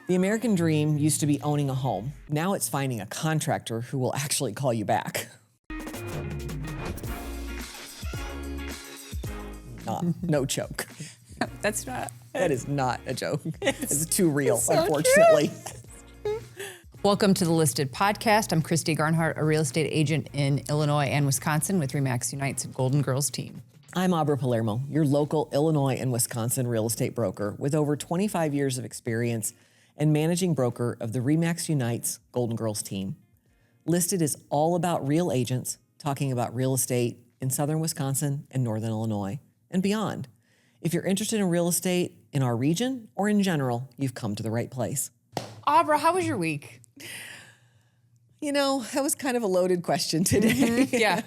The American dream used to be owning a home. Now it's finding a contractor who will actually call you back. No joke. That's not. That is not a joke. It's too real, so unfortunately. Welcome to the Listed Podcast. I'm Christy Garnhart, a real estate agent in Illinois and Wisconsin with RE/MAX Unite's Golden Girls team. I'm Abra Palermo, your local Illinois and Wisconsin real estate broker with over 25 years of experience and managing broker of the RE/MAX Unite's Golden Girls team. Listed is all about real agents talking about real estate in southern Wisconsin and northern Illinois and beyond. If you're interested in real estate in our region or in general, you've come to the right place. Abra, how was your week? You know, that was kind of a loaded question today. Yeah.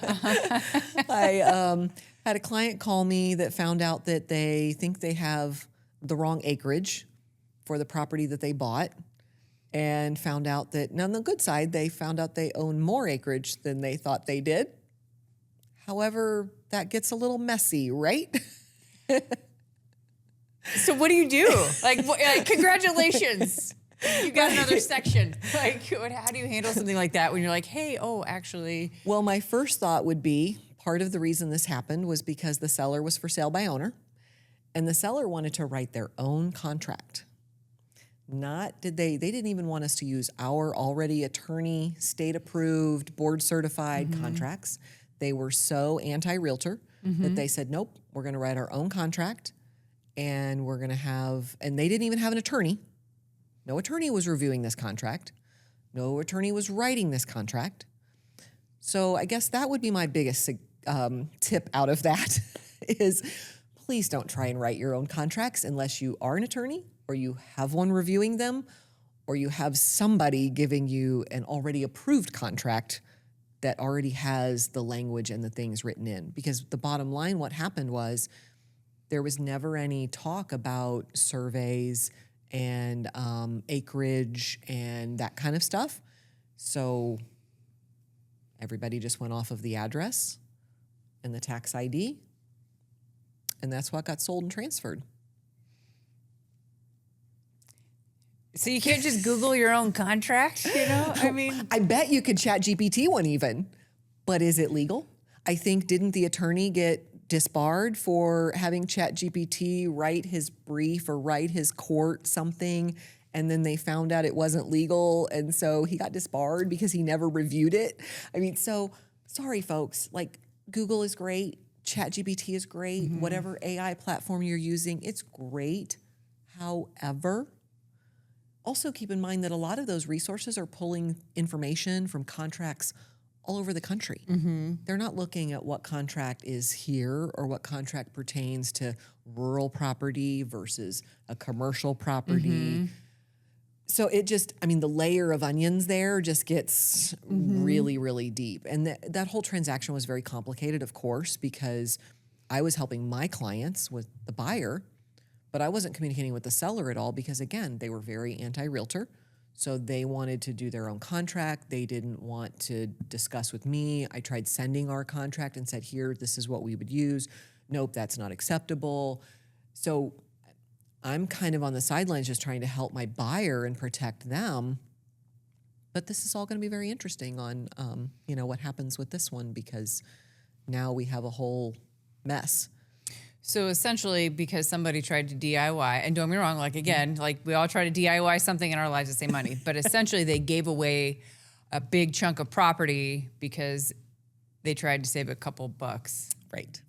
I had a client call me that found out that they think they have the wrong acreage for the property that they bought, and found out that, now on the good side, they found out they own more acreage than they thought they did. However, that gets a little messy, right? So what do you do? Like congratulations. You got another section. Like, how do you handle something like that when you're like, hey, actually? Well, my first thought would be part of the reason this happened was because the seller was for sale by owner, and the seller wanted to write their own contract. They didn't even want us to use our already attorney, state approved, board certified contracts. They were so anti-realtor that they said, nope, we're going to write our own contract, and we're going to have, and they didn't even have an attorney. No attorney was reviewing this contract. No attorney was writing this contract. So I guess that would be my biggest tip out of that is please don't try and write your own contracts unless you are an attorney or you have one reviewing them or you have somebody giving you an already approved contract that already has the language and the things written in. Because the bottom line, what happened was there was never any talk about surveys and acreage and that kind of stuff. So everybody just went off of the address and the tax ID, and that's what got sold and transferred. So you can't just Google your own contract, you know? I mean, I bet you could chat GPT one even, but is it legal? I think, didn't the attorney get disbarred for having chat GPT write his brief or write his court something, and then they found out it wasn't legal, and so he got disbarred because he never reviewed it? I mean, so sorry folks, like Google is great, ChatGPT is great, whatever AI platform you're using, it's great. However, also keep in mind that a lot of those resources are pulling information from contracts all over the country. They're not looking at what contract is here or what contract pertains to rural property versus a commercial property. So it just, I mean, the layer of onions there just gets really, really deep. And that whole transaction was very complicated, of course, because I was helping my clients with the buyer, but I wasn't communicating with the seller at all because, again, they were very anti-realtor. So they wanted to do their own contract. They didn't want to discuss with me. I tried sending our contract and said, here, this is what we would use. Nope, that's not acceptable. So I'm kind of on the sidelines just trying to help my buyer and protect them. But this is all going to be very interesting on, what happens with this one, because now we have a whole mess. so essentially because somebody tried to DIY, and don't get me wrong, like again, like we all try to DIY something in our lives to save money, but essentially they gave away a big chunk of property because they tried to save a couple bucks. Right.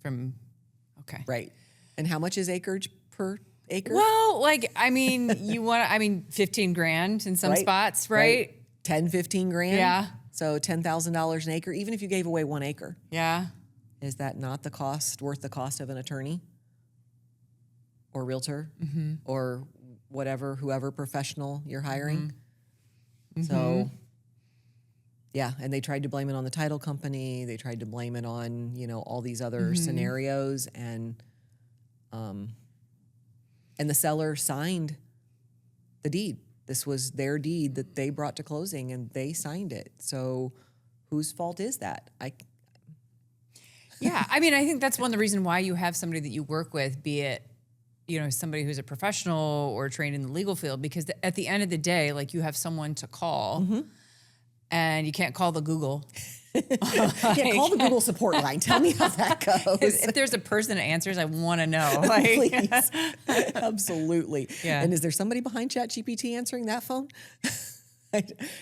Okay. Right. And how much is acreage per acre? Well, like, I mean, 15 grand in some spots, right? 10, 15 grand? Yeah. So $10,000 an acre, even if you gave away 1 acre. Yeah. Is that not worth the cost of an attorney or realtor or whoever professional you're hiring? So, yeah, and they tried to blame it on the title company. They tried to blame it on, all these other scenarios, and the seller signed the deed. This was their deed that they brought to closing, and they signed it. So whose fault is that? Yeah, I mean, I think that's one of the reasons why you have somebody that you work with, be it somebody who's a professional or trained in the legal field, because at the end of the day, like you have someone to call and you can't call the Google. Yeah, call the Google support line. Tell me how that goes. If there's a person that answers, I want to know. Like, Please. Absolutely. Yeah. And is there somebody behind ChatGPT answering that phone?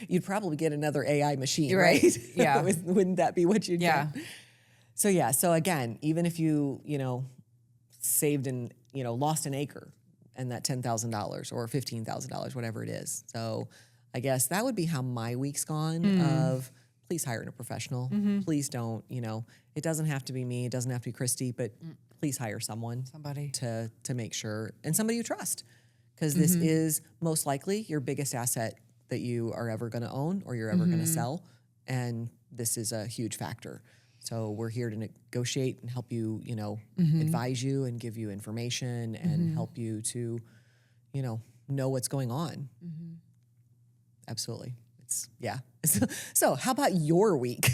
You'd probably get another AI machine, right? Yeah. Wouldn't that be what you'd Yeah. get? So again, even if you saved and, lost an acre and that $10,000 or $15,000, whatever it is. So I guess that would be how my week's gone of please hire a professional. Please don't, it doesn't have to be me. It doesn't have to be Christy, but please hire somebody to make sure, and somebody you trust, because this is most likely your biggest asset that you are ever going to own or you're ever going to sell. And this is a huge factor. So we're here to negotiate and help you, advise you and give you information and help you to, know what's going on. Absolutely. Yeah. So how about your week?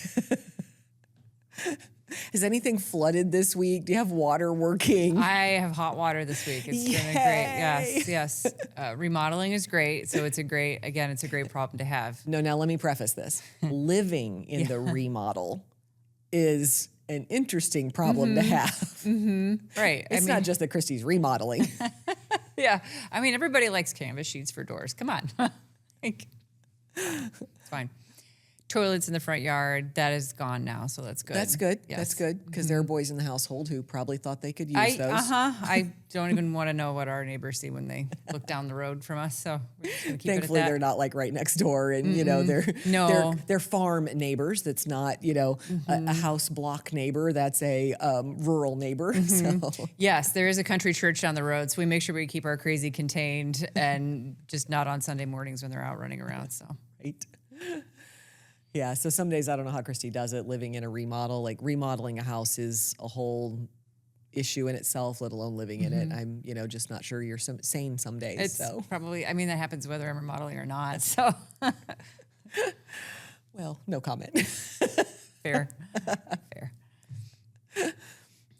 Has anything flooded this week? Do you have water working? I have hot water this week. It's been great. Yes. Remodeling is great. So it's a great problem to have. No, now let me preface this. Living in the remodel is an interesting problem to have. Right. It's not just that Christy's remodeling. Yeah. I mean, everybody likes canvas sheets for doors. Come on. It's fine. Toilets in the front yard, that is gone now, so that's good. That's good. Yes. That's good, because there are boys in the household who probably thought they could use those. I don't even want to know what our neighbors see when they look down the road from us, so we're just gonna keep Thankfully, it at that. they're not like right next door, and they're farm neighbors. That's not a house block neighbor. That's a rural neighbor. So Yes, there is a country church down the road, so we make sure we keep our crazy contained and just not on Sunday mornings when they're out running around. So right. Yeah, so some days I don't know how Christy does it, living in a remodel. Like remodeling a house is a whole issue in itself, let alone living in it. I'm, just not sure you're sane some days. it's So probably, I mean, that happens whether I'm remodeling or not. So well, no comment. fair.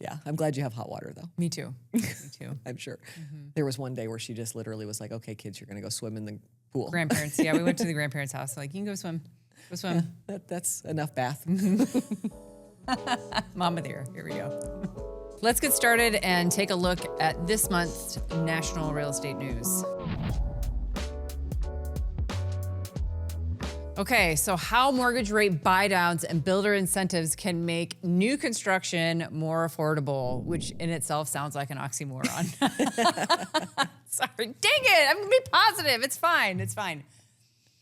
Yeah, I'm glad you have hot water though. Me too. I'm sure. There was one day where she just literally was like, "Okay, kids, you're going to go swim in the pool." Grandparents, yeah, we went to the grandparents' house. Like, you can go swim. Go swim. That's enough bath. Mama there. Here we go. Let's get started and take a look at this month's national real estate news. Okay, so how mortgage rate buydowns and builder incentives can make new construction more affordable, which in itself sounds like an oxymoron. Sorry, dang it, I'm gonna be positive. It's fine.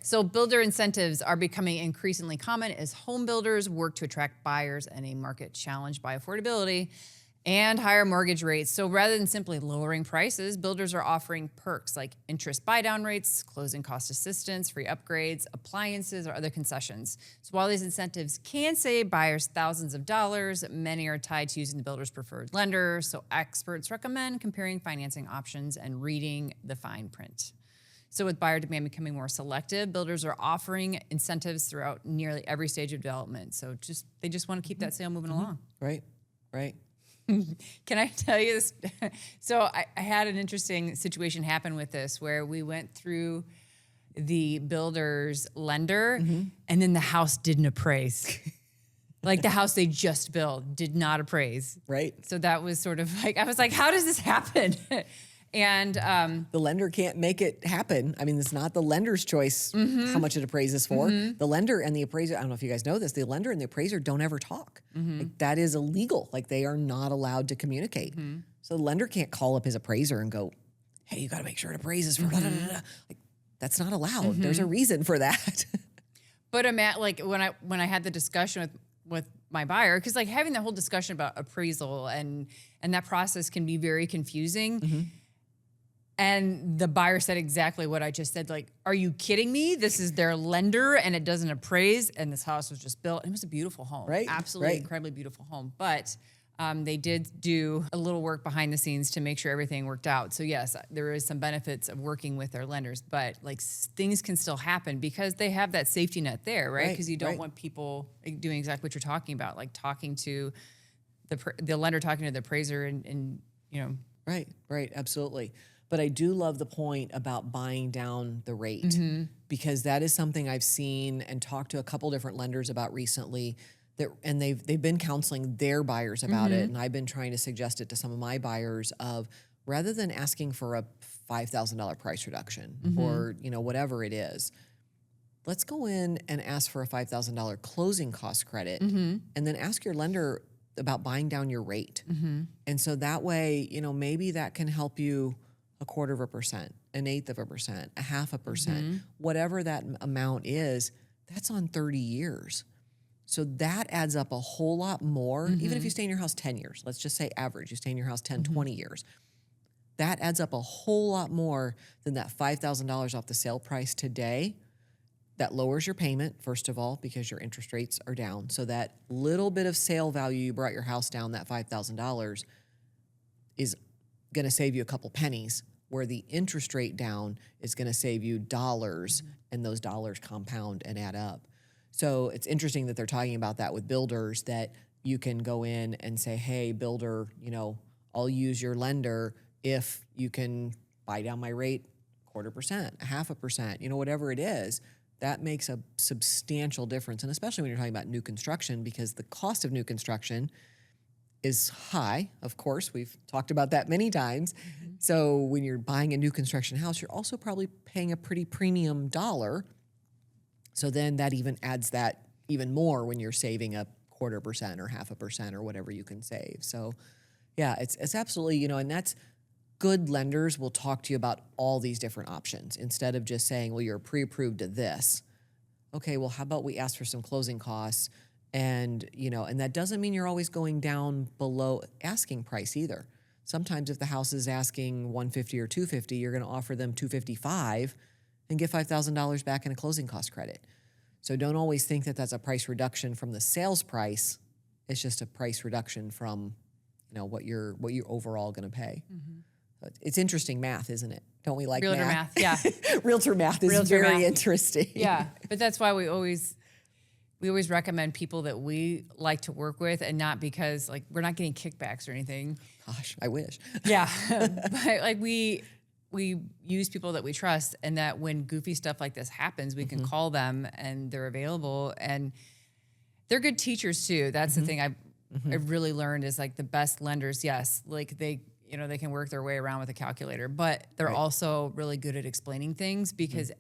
So builder incentives are becoming increasingly common as home builders work to attract buyers in a market challenged by affordability and higher mortgage rates. So rather than simply lowering prices, builders are offering perks like interest buydown rates, closing cost assistance, free upgrades, appliances, or other concessions. So while these incentives can save buyers thousands of dollars, many are tied to using the builder's preferred lender. So experts recommend comparing financing options and reading the fine print. So with buyer demand becoming more selective, builders are offering incentives throughout nearly every stage of development. So they just want to keep that sale moving along. Right. Can I tell you this? So I had an interesting situation happen with this where we went through the builder's lender and then the house didn't appraise. Like the house they just built did not appraise. Right. So that was sort of like, I was like, how does this happen? And the lender can't make it happen. I mean, it's not the lender's choice how much it appraises for. The lender and the appraiser, I don't know if you guys know this, the lender and the appraiser don't ever talk. Like, that is illegal. Like, they are not allowed to communicate. So the lender can't call up his appraiser and go, hey, you got to make sure it appraises for blah, blah, blah, blah. Like, that's not allowed. There's a reason for that. But I'm at, like, when I had the discussion with my buyer, because like having that whole discussion about appraisal and that process can be very confusing. And the buyer said exactly what I just said. Like, are you kidding me? This is their lender and it doesn't appraise. And this house was just built. It was a beautiful home. Right. Absolutely incredibly beautiful home. But they did do a little work behind the scenes to make sure everything worked out. So yes, there is some benefits of working with their lenders, but like things can still happen because they have that safety net there, right? Because you don't want people doing exactly what you're talking about, like talking to the lender, talking to the appraiser and Right, absolutely. But I do love the point about buying down the rate because that is something I've seen and talked to a couple different lenders about recently. And they've been counseling their buyers about it, and I've been trying to suggest it to some of my buyers of rather than asking for a $5,000 price reduction or whatever it is, let's go in and ask for a $5,000 closing cost credit, and then ask your lender about buying down your rate. And so that way, maybe that can help you 1/4%, 1/8%, 0.5%, whatever that amount is, that's on 30 years. So that adds up a whole lot more, even if you stay in your house 10 years. Let's just say average, you stay in your house 10, 20 years. That adds up a whole lot more than that $5,000 off the sale price today. That lowers your payment, first of all, because your interest rates are down. So that little bit of sale value you brought your house down, that $5,000, is going to save you a couple pennies, where the interest rate down is going to save you dollars, and those dollars compound and add up. So it's interesting that they're talking about that with builders, that you can go in and say, hey, builder, I'll use your lender if you can buy down my rate 1/4%, 0.5%, whatever it is. That makes a substantial difference. And especially when you're talking about new construction, because the cost of new construction is high. Of course, we've talked about that many times. So when you're buying a new construction house, you're also probably paying a pretty premium dollar. So then that even adds that even more when you're saving a 1/4% or 0.5% or whatever you can save. So yeah, it's absolutely, and that's good lenders will talk to you about all these different options instead of just saying, well, you're pre-approved to this. Okay, well, how about we ask for some closing costs? And, and that doesn't mean you're always going down below asking price either. Sometimes if the house is asking $150 or $250, you're going to offer them $255 and get $5,000 back in a closing cost credit. So don't always think that that's a price reduction from the sales price. It's just a price reduction from, what you're overall going to pay. It's interesting math, isn't it? Don't we like Realtor math? Yeah. Realtor math is very interesting. Yeah, but that's why we always recommend people that we like to work with, and not because we're not getting kickbacks or anything. Gosh, I wish. Yeah, but we use people that we trust, and that when goofy stuff like this happens, we can call them and they're available, and they're good teachers too. That's the thing I've really learned is the best lenders. Yes, they can work their way around with a calculator, but they're also really good at explaining things, because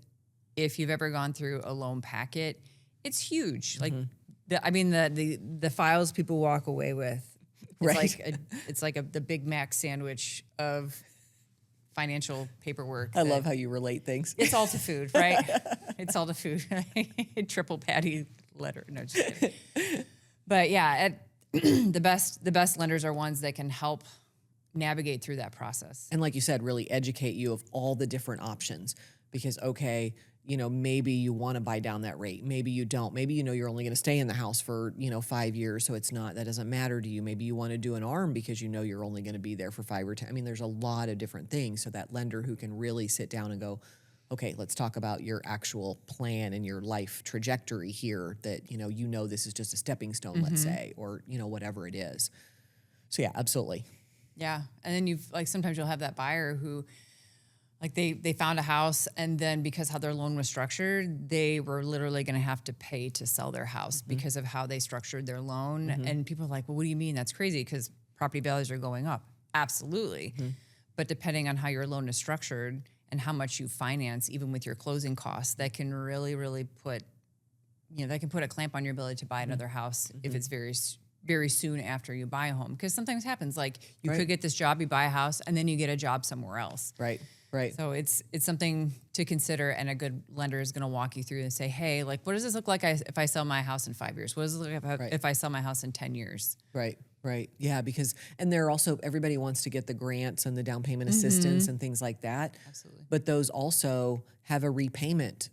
if you've ever gone through a loan packet, it's huge. The files people walk away with, it's the Big Mac sandwich of financial paperwork. I love how you relate things. It's all to food, right? It's all to food. Triple patty letter. No, just kidding. But yeah, the best lenders are ones that can help navigate through that process. And like you said, really educate you of all the different options, because, okay, maybe you want to buy down that rate. Maybe you don't. Maybe you're only going to stay in the house for, 5 years. So that doesn't matter to you. Maybe you want to do an ARM because you're only going to be there for 5 or 10. I mean, there's a lot of different things. So that lender who can really sit down and go, okay, let's talk about your actual plan and your life trajectory here, that, this is just a stepping stone, let's say, or, whatever it is. So yeah, absolutely. Yeah. And then sometimes you'll have that buyer who, they found a house, and then because how their loan was structured, they were literally going to have to pay to sell their house because of how they structured their loan. And people are like, well, what do you mean? That's crazy, because property values are going up. Absolutely. But depending on how your loan is structured and how much you finance, even with your closing costs, that can really, really put a clamp on your ability to buy another house if it's very, very soon after you buy a home. Because sometimes it happens, you could get this job, you buy a house, and then you get a job somewhere else. Right. So it's something to consider, and a good lender is going to walk you through and say, hey, what does this look like if I sell my house in 5 years? What does it look like if I sell my house in 10 years? Right. Yeah, and they're also, everybody wants to get the grants and the down payment assistance and things like that. Absolutely. But those also have a repayment,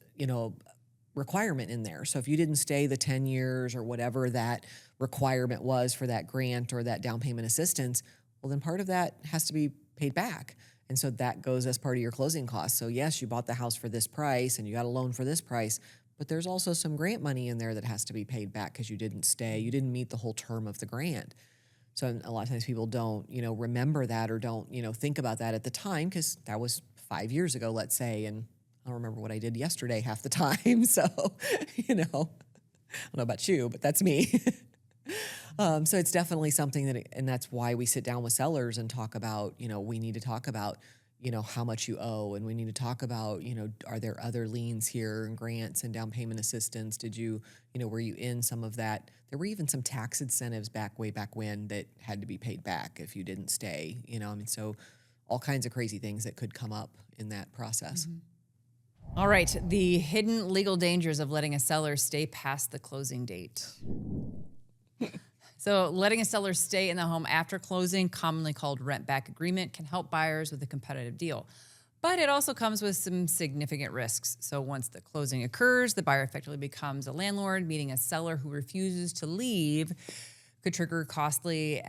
requirement in there. So if you didn't stay the 10 years or whatever that requirement was for that grant or that down payment assistance, well, then part of that has to be paid back. And so that goes as part of your closing costs. So yes, you bought the house for this price and you got a loan for this price, but there's also some grant money in there that has to be paid back because you didn't stay. You didn't meet the whole term of the grant. So a lot of times people don't, remember that or don't, think about that at the time because that was 5 years ago, let's say, and I don't remember what I did yesterday half the time. So, I don't know about you, but that's me. So it's definitely something and that's why we sit down with sellers and talk about, we need to talk about, how much you owe. And we need to talk about, are there other liens here and grants and down payment assistance? Did you, were you in some of that? There were even some tax incentives way back when that had to be paid back if you didn't stay, so all kinds of crazy things that could come up in that process. All right. The hidden legal dangers of letting a seller stay past the closing date. So letting a seller stay in the home after closing, commonly called rent-back agreement, can help buyers with a competitive deal. But it also comes with some significant risks. So once the closing occurs, the buyer effectively becomes a landlord, meaning a seller who refuses to leave could trigger costly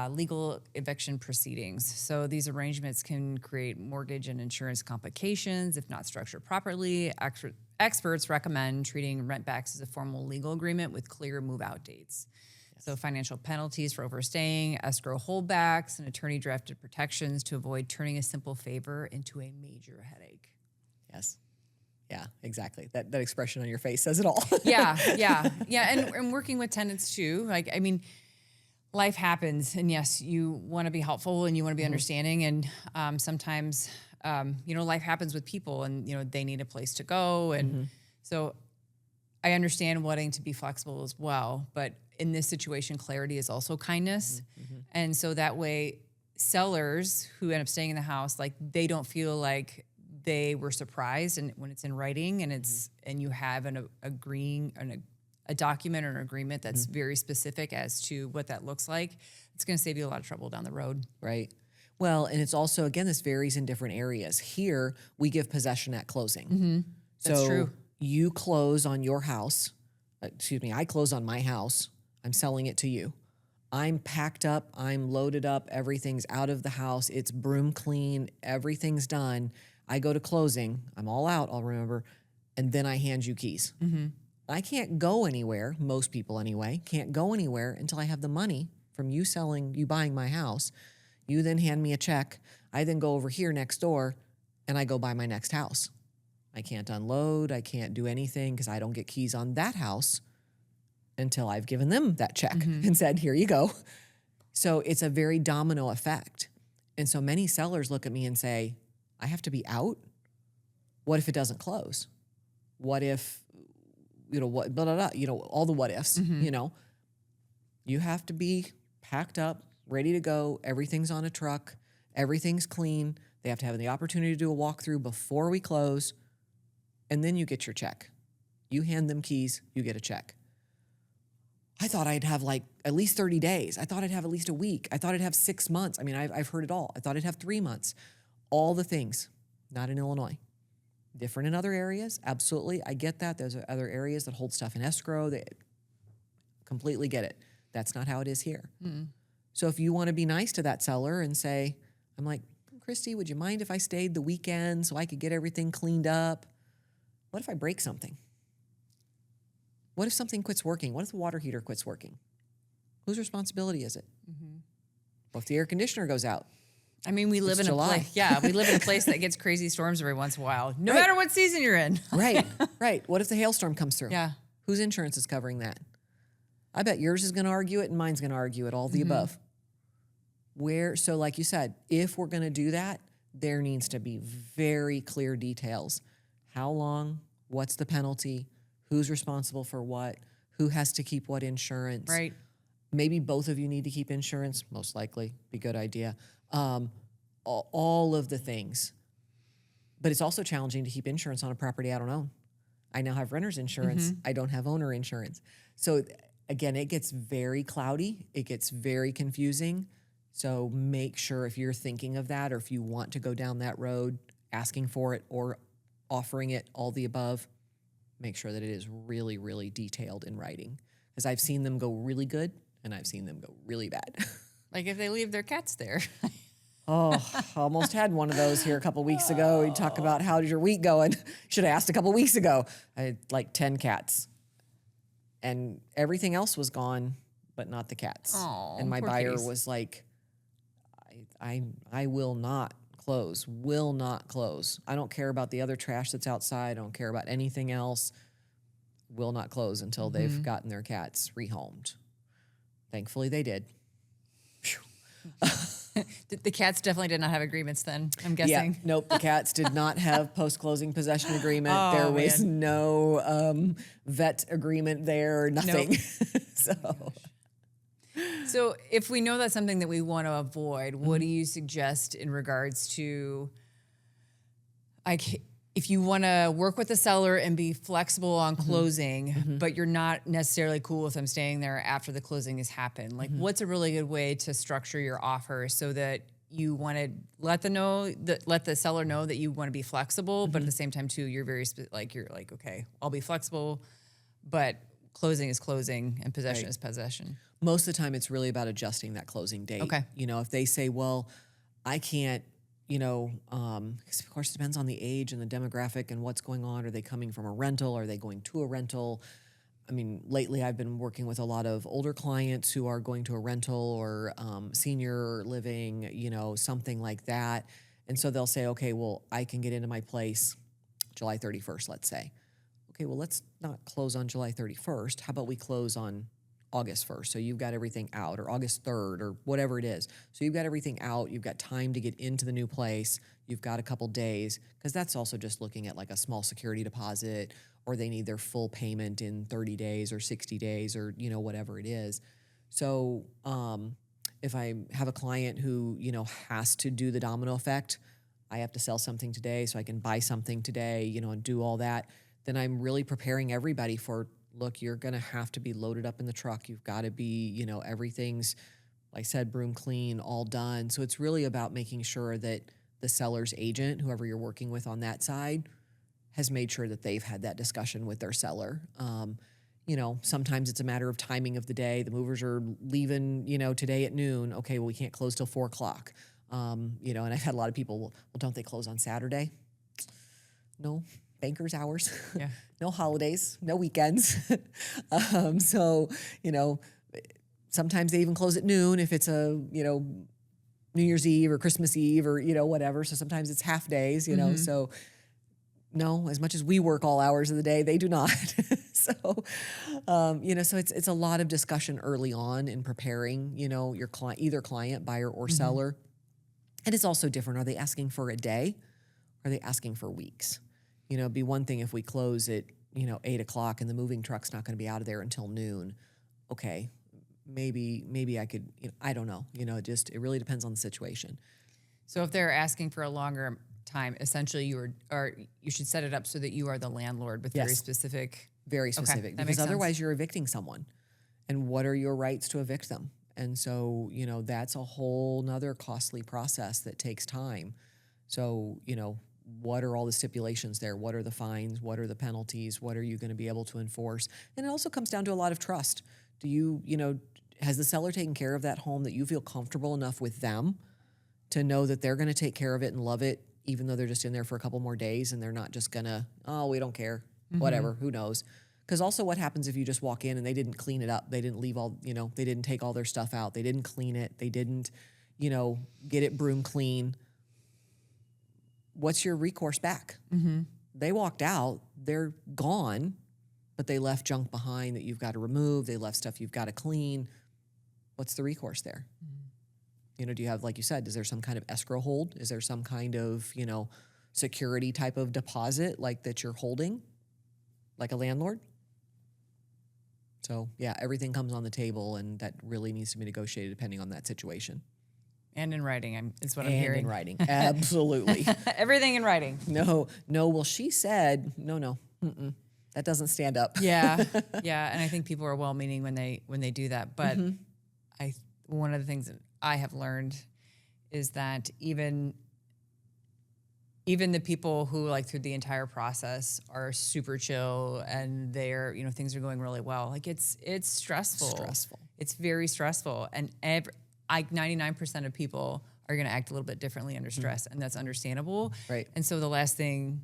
legal eviction proceedings. So these arrangements can create mortgage and insurance complications if not structured properly. Experts recommend treating rent-backs as a formal legal agreement with clear move-out dates. So financial penalties for overstaying, escrow holdbacks, and attorney-drafted protections to avoid turning a simple favor into a major headache. Yes. Yeah, exactly. That expression on your face says it all. Yeah. And working with tenants too. Life happens, and yes, you want to be helpful and you want to be understanding. And sometimes, life happens with people, and they need a place to go, and so I understand wanting to be flexible as well. But in this situation, clarity is also kindness, and so that way, sellers who end up staying in the house, they don't feel like they were surprised, and when it's in writing and and you have a document or an agreement that's very specific as to what that looks like, it's going to save you a lot of trouble down the road. Right. Well, and it's also, again, this varies in different areas. Here, we give possession at closing. That's true. You close on your house. I close on my house. I'm selling it to you. I'm packed up. I'm loaded up. Everything's out of the house. It's broom clean. Everything's done. I go to closing. I'm all out, I'll remember. And then I hand you keys. I can't go anywhere, most people anyway, can't go anywhere until I have the money from you buying my house. You then hand me a check. I then go over here next door and I go buy my next house. I can't unload. I can't do anything because I don't get keys on that house until I've given them that check and said, here you go. So it's a very domino effect. And so many sellers look at me and say, I have to be out? What if it doesn't close? What if, what, blah, blah, blah, all the what ifs, You have to be packed up, ready to go. Everything's on a truck. Everything's clean. They have to have the opportunity to do a walkthrough before we close. And then you get your check. You hand them keys, you get a check. I thought I'd have at least 30 days. I thought I'd have at least a week. I thought I'd have 6 months. I've heard it all. I thought I'd have 3 months. All the things, not in Illinois. Different in other areas, absolutely. I get that. There's other areas that hold stuff in escrow. They completely get it. That's not how it is here. So if you want to be nice to that seller and say, I'm like, Christy, would you mind if I stayed the weekend so I could get everything cleaned up? What if I break something? What if something quits working? What if the water heater quits working? Whose responsibility is it? What if the air conditioner goes out? We live in a place. Yeah, we live in a place that gets crazy storms every once in a while, no matter what season you're in. Right. What if the hailstorm comes through? Yeah. Whose insurance is covering that? I bet yours is going to argue it and mine's going to argue it, all the above. So like you said, if we're going to do that, there needs to be very clear details. How long? What's the penalty? Who's responsible for what? Who has to keep what insurance? Right. Maybe both of you need to keep insurance, most likely. Be a good idea. All of the things. But it's also challenging to keep insurance on a property I don't own. I now have renter's insurance. I don't have owner insurance. So again, it gets very cloudy. It gets very confusing. So make sure if you're thinking of that or if you want to go down that road, asking for it or offering it, all the above, make sure that it is really, really detailed in writing. Because I've seen them go really good and I've seen them go really bad. Like if they leave their cats there. Oh, I almost had one of those here a couple weeks ago. We talk about how did your week going? Should have asked a couple weeks ago. I had 10 cats. And everything else was gone but not the cats. Aw, And my poor buyer kitties. was like, I will not close, will not close. I don't care about the other trash that's outside. I don't care about anything else. Will not close until they've gotten their cats rehomed. Thankfully, they did. The cats definitely did not have agreements then, I'm Yeah, guessing. nope. The cats did not have post-closing possession agreement. Oh, There was man. no vet agreement there. Nothing. So So if we know that's something that we want to avoid, what do you suggest in regards to, like, if you want to work with the seller and be flexible on closing, but you're not necessarily cool with them staying there after the closing has happened? Like, what's a really good way to structure your offer so that you want to let the seller know that you want to be flexible, but at the same time too, you're you're like, okay, I'll be flexible, but closing is closing and possession is possession. most of the time, it's really about adjusting that closing date. Okay. You know, if they say, well, I can't, because of course it depends on the age and the demographic and what's going on. Are they coming from a rental? Are they going to a rental? I mean, lately I've been working with a lot of older clients who are going to a rental or senior living, something like that. And so they'll say, okay, well, I can get into my place July 31st, let's say. Okay, well, let's not close on July 31st. How about we close on August 1st? So you've got everything out, or August 3rd, or whatever it is. So you've got everything out. You've got time to get into the new place. You've got a couple days, because that's also just looking at like a small security deposit, or they need their full payment in 30 days or 60 days or, whatever it is. So if I have a client who, has to do the domino effect, I have to sell something today so I can buy something today, and do all that, then I'm really preparing everybody for, look, you're going to have to be loaded up in the truck. You've got to be, everything's, like I said, broom clean, all done. So it's really about making sure that the seller's agent, whoever you're working with on that side, has made sure that they've had that discussion with their seller. Sometimes it's a matter of timing of the day. The movers are leaving, today at noon. Okay, well, we can't close till 4 o'clock. And I've had a lot of people, well, don't they close on Saturday? No, banker's hours. Yeah. No holidays, no weekends. Sometimes they even close at noon if it's a, New Year's Eve or Christmas Eve or, whatever. So sometimes it's half days, so no, as much as we work all hours of the day, they do not. So it's a lot of discussion early on in preparing, your client, either client, buyer or seller. And it's also different. Are they asking for a day? Are they asking for weeks? It'd be one thing if we close at, 8 o'clock and the moving truck's not going to be out of there until noon. Okay, maybe I could, I don't know. It really depends on the situation. So if they're asking for a longer time, essentially you should set it up so that you are the landlord with very specific. Very specific, that because makes sense. otherwise you're evicting someone. And what are your rights to evict them? And so, that's a whole nother costly process that takes time. So, what are all the stipulations there? What are the fines? What are the penalties? What are you going to be able to enforce? And it also comes down to a lot of trust. Do you, has the seller taken care of that home that you feel comfortable enough with them to know that they're going to take care of it and love it, even though they're just in there for a couple more days and they're not just going to, oh, we don't care, whatever, who knows? Because also what happens if you just walk in and they didn't clean it up? They didn't leave all, they didn't take all their stuff out. They didn't clean it. They didn't, get it broom clean. What's your recourse back? They walked out, they're gone, but they left junk behind that you've got to remove. They left stuff you've got to clean. What's the recourse there? Do you have, like you said, is there some kind of escrow hold? Is there some kind of, security type of deposit like that you're holding, like a landlord? So yeah, everything comes on the table, and that really needs to be negotiated depending on that situation. And in writing, is what I'm And hearing. in writing, absolutely. Everything in writing. No. Well, she said, no. That doesn't stand up. Yeah, yeah, and I think people are well-meaning when they do that. But one of the things that I have learned is that even the people who, like, through the entire process are super chill and they're, things are going really well. Like, it's stressful. Stressful. It's very stressful, and 99% of people are going to act a little bit differently under stress, and that's understandable. Right. And so the last thing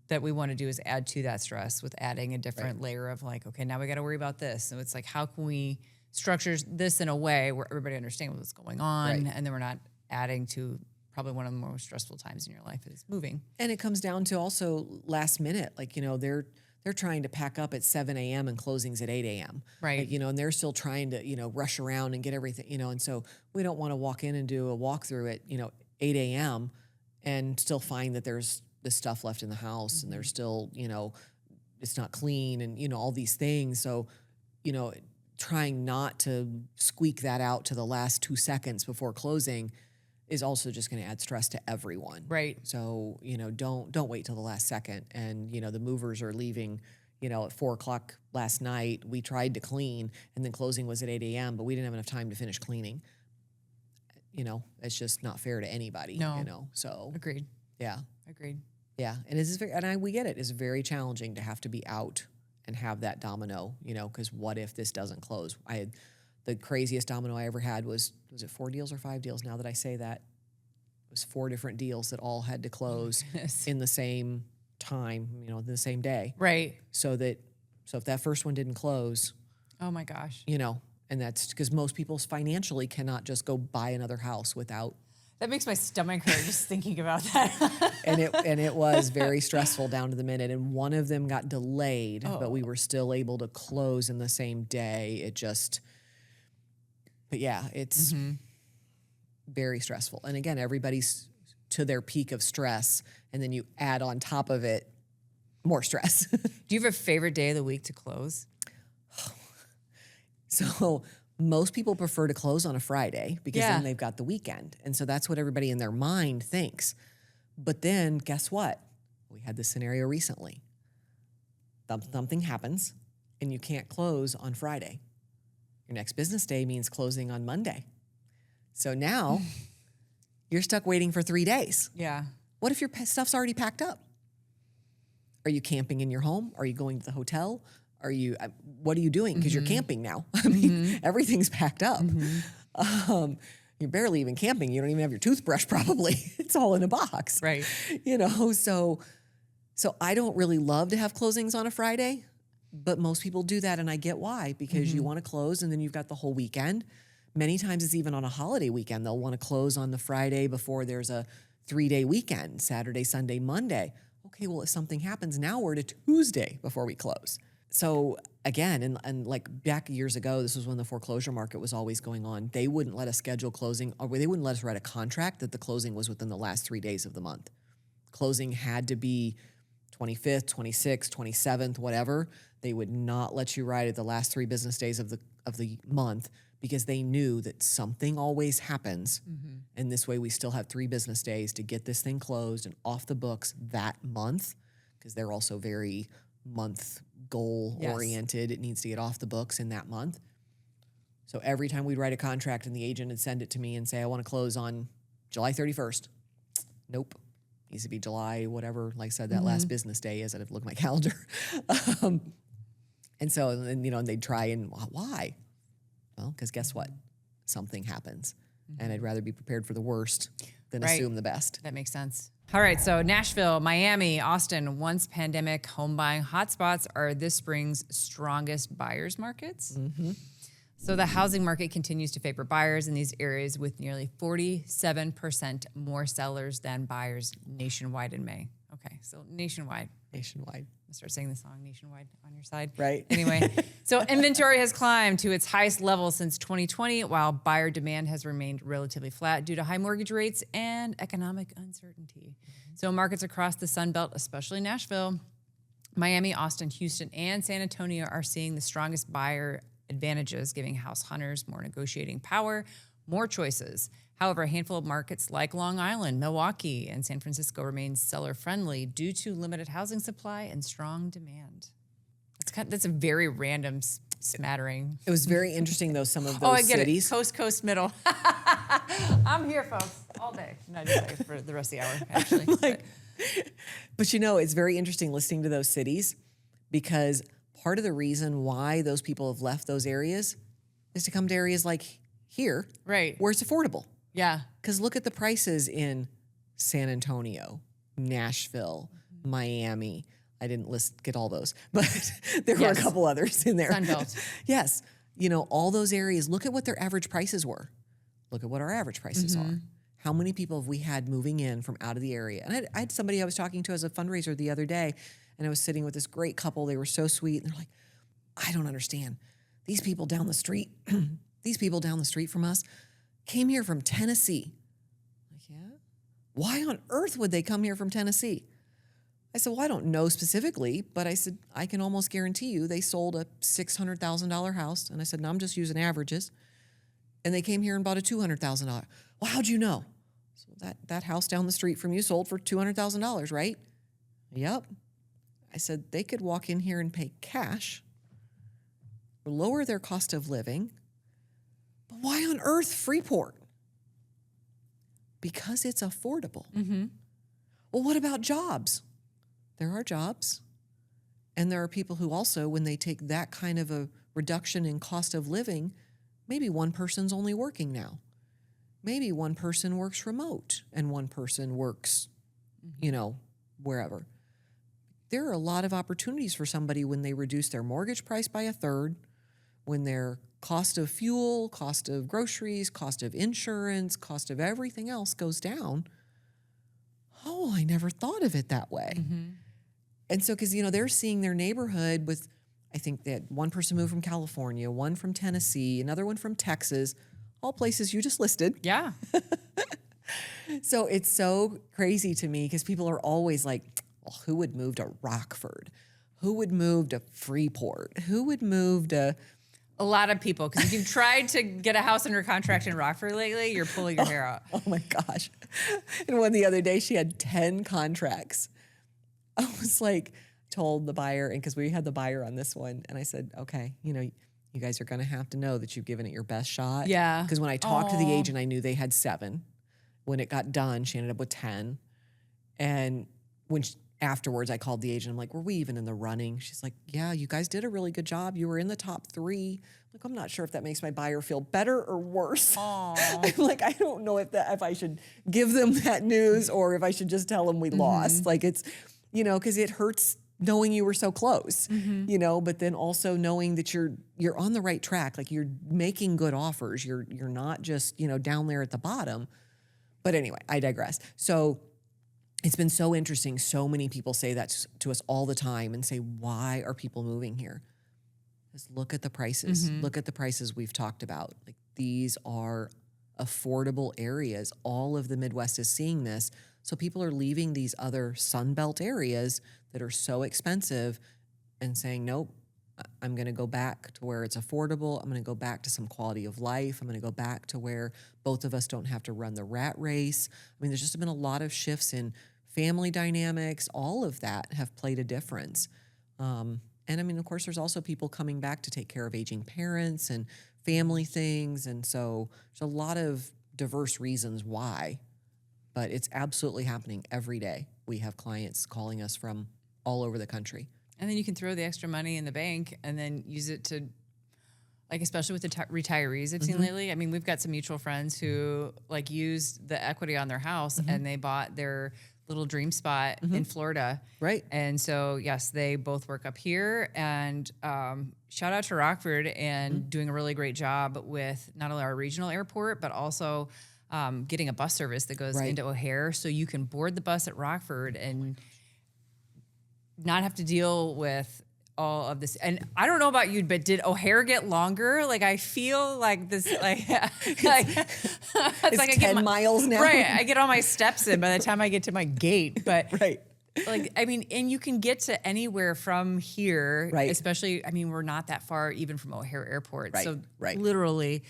that we want to do is add to that stress with adding a different layer of, like, okay, now we got to worry about this. So it's like, how can we structures this in a way where everybody understands what's going on, Right. and then we're not adding to probably one of the most stressful times in your life is moving. And it comes down to also last minute, like, they're trying to pack up at 7 a.m. and closings at 8 a.m. Right. Like, and they're still trying to, rush around and get everything, and so we don't want to walk in and do a walkthrough at, 8 a.m. and still find that there's this stuff left in the house and there's still, it's not clean and, all these things. So, trying not to squeak that out to the last 2 seconds before closing is also just going to add stress to everyone. Right. So, don't wait till the last second. And, the movers are leaving, at 4 o'clock last night. We tried to clean and then closing was at 8 a.m., but we didn't have enough time to finish cleaning. It's just not fair to anybody, No. So, Agreed. yeah. Agreed. Yeah. And we get it. It's very challenging to have to be out and have that domino, because what if this doesn't close? I had the craziest domino I ever had was it 4 deals or 5 deals? Now that I say that, it was 4 different deals that all had to close in the same time, the same day. Right. So if that first one didn't close, Oh my gosh. and that's because most people financially cannot just go buy another house without. That makes my stomach hurt just thinking about that. and it was very stressful down to the minute. And one of them got delayed, but we were still able to close in the same day. But yeah, it's very stressful. And again, everybody's to their peak of stress, and then you add on top of it more stress. Do you have a favorite day of the week to close? So most people prefer to close on a Friday because Yeah. then they've got the weekend. And so that's what everybody in their mind thinks. But then guess what? We had this scenario recently. Something happens and you can't close on Friday. Your next business day means closing on Monday. So now you're stuck waiting for 3 days. Yeah. What if your stuff's already packed up? Are you camping in your home? Are you going to the hotel? What are you doing? Because you're camping now. I mean, everything's packed up. You're barely even camping. You don't even have your toothbrush probably. It's all in a box. Right. So I don't really love to have closings on a Friday, but most people do that, and I get why, because you want to close and then you've got the whole weekend. Many times it's even on a holiday weekend. They'll want to close on the Friday before there's a 3-day weekend, Saturday, Sunday, Monday. Okay, well, if something happens, now we're to Tuesday before we close. So again, and like back years ago, this was when the foreclosure market was always going on. They wouldn't let us schedule closing, or they wouldn't let us write a contract that the closing was within the last 3 days of the month. Closing had to be 25th, 26th, 27th, whatever. They would not let you write it the last 3 business days of the month, because they knew that something always happens. And this way we still have 3 business days to get this thing closed and off the books that month, because they're also very month goal oriented. It needs to get off the books in that month. So every time we'd write a contract and the agent would send it to me and say, I want to close on July 31st. Nope. Needs to be July, whatever, like I said, that last business day is. I'd have to look at my calendar. And so, and they'd try and, why? Well, because guess what? Something happens. And I'd rather be prepared for the worst than assume the best. That makes sense. All right, so Nashville, Miami, Austin, once pandemic home buying hotspots, are this spring's strongest buyers markets. So the housing market continues to favor buyers in these areas, with nearly 47% more sellers than buyers nationwide in May. Okay, so nationwide. Nationwide. I'll start saying the song Nationwide on your side. Right. Anyway, so inventory has climbed to its highest level since 2020, while buyer demand has remained relatively flat due to high mortgage rates and economic uncertainty. So markets across the Sunbelt, especially Nashville, Miami, Austin, Houston, and San Antonio, are seeing the strongest buyer advantages, giving house hunters more negotiating power, more choices. However, a handful of markets like Long Island, Milwaukee, and San Francisco remain seller-friendly due to limited housing supply and strong demand. That's a very random smattering. It was very interesting, though, some of those Oh, I get cities. it. Coast, middle. I'm here, folks, all day. Not just for the rest of the hour, actually. But it's very interesting listening to those cities, because part of the reason why those people have left those areas is to come to areas like here, Right. where it's affordable. Yeah. Because look at the prices in San Antonio, Nashville, Miami. I didn't get all those, but there were a couple others in there. Sunbelt. Yes. all those areas, look at what their average prices were. Look at what our average prices are. How many people have we had moving in from out of the area? And I had somebody I was talking to as a fundraiser the other day, and I was sitting with this great couple. They were so sweet. And they're like, I don't understand. These people down the street, from us came here from Tennessee. I'm like, yeah? Why on earth would they come here from Tennessee? I said, well, I don't know specifically, but I said, I can almost guarantee you they sold a $600,000 house. And I said, no, I'm just using averages. And they came here and bought a $200,000. Well, how'd you know? So that house down the street from you sold for $200,000, right? Yep. I said, they could walk in here and pay cash, lower their cost of living. But why on earth Freeport? Because it's affordable. Well, what about jobs? There are jobs. And there are people who also, when they take that kind of a reduction in cost of living, maybe one person's only working now. Maybe one person works remote and one person works, wherever. There are a lot of opportunities for somebody when they reduce their mortgage price by a third, when their cost of fuel, cost of groceries, cost of insurance, cost of everything else goes down. Oh, I never thought of it that way. And so, because, they're seeing their neighborhood with, I think that one person moved from California, one from Tennessee, another one from Texas, all places you just listed. Yeah. So it's so crazy to me because people are always like, well, who would move to Rockford? Who would move to Freeport? Who would move to... A lot of people, because if you've tried to get a house under contract in Rockford lately, you're pulling your hair out. Oh my gosh. And one the other day, she had 10 contracts. I was like, told the buyer, and because we had the buyer on this one, and I said, okay, you guys are going to have to know that you've given it your best shot. Yeah. Because when I talked to the agent, I knew they had 7. When it got done, she ended up with 10. And afterwards, I called the agent. I'm like, were we even in the running? She's like, yeah, you guys did a really good job. You were in the top 3. Like, I'm not sure if that makes my buyer feel better or worse. I'm like, I don't know if I should give them that news or if I should just tell them we lost. Like, it's, because it hurts knowing you were so close, but then also knowing that you're on the right track. Like, you're making good offers. You're not just, down there at the bottom. But anyway, I digress. So it's been so interesting. So many people say that to us all the time and say, why are people moving here? Just look at the prices. Look at the prices we've talked about. Like, these are affordable areas. All of the Midwest is seeing this. So people are leaving these other Sunbelt areas that are so expensive and saying, nope, I'm going to go back to where it's affordable. I'm going to go back to some quality of life. I'm going to go back to where both of us don't have to run the rat race. I mean, there's just been a lot of shifts in family dynamics. All of that have played a difference. And I mean, of course, there's also people coming back to take care of aging parents and family things. And so there's a lot of diverse reasons why, but it's absolutely happening every day. We have clients calling us from all over the country. And then you can throw the extra money in the bank and then use it to, like, especially with the retirees I've seen lately. I mean, we've got some mutual friends who used the equity on their house and they bought their little dream spot in Florida. Right. And so, yes, they both work up here. And shout out to Rockford and doing a really great job with not only our regional airport, but also getting a bus service that goes into O'Hare. So you can board the bus at Rockford and not have to deal with all of this. And I don't know about you, but did O'Hare get longer? Like, I feel like this, it's like 10 miles now. Right. I get all my steps in by the time I get to my gate. But Right. I mean, and you can get to anywhere from here, Right. especially, I mean, we're not that far even from O'Hare Airport. Right. So Right. literally,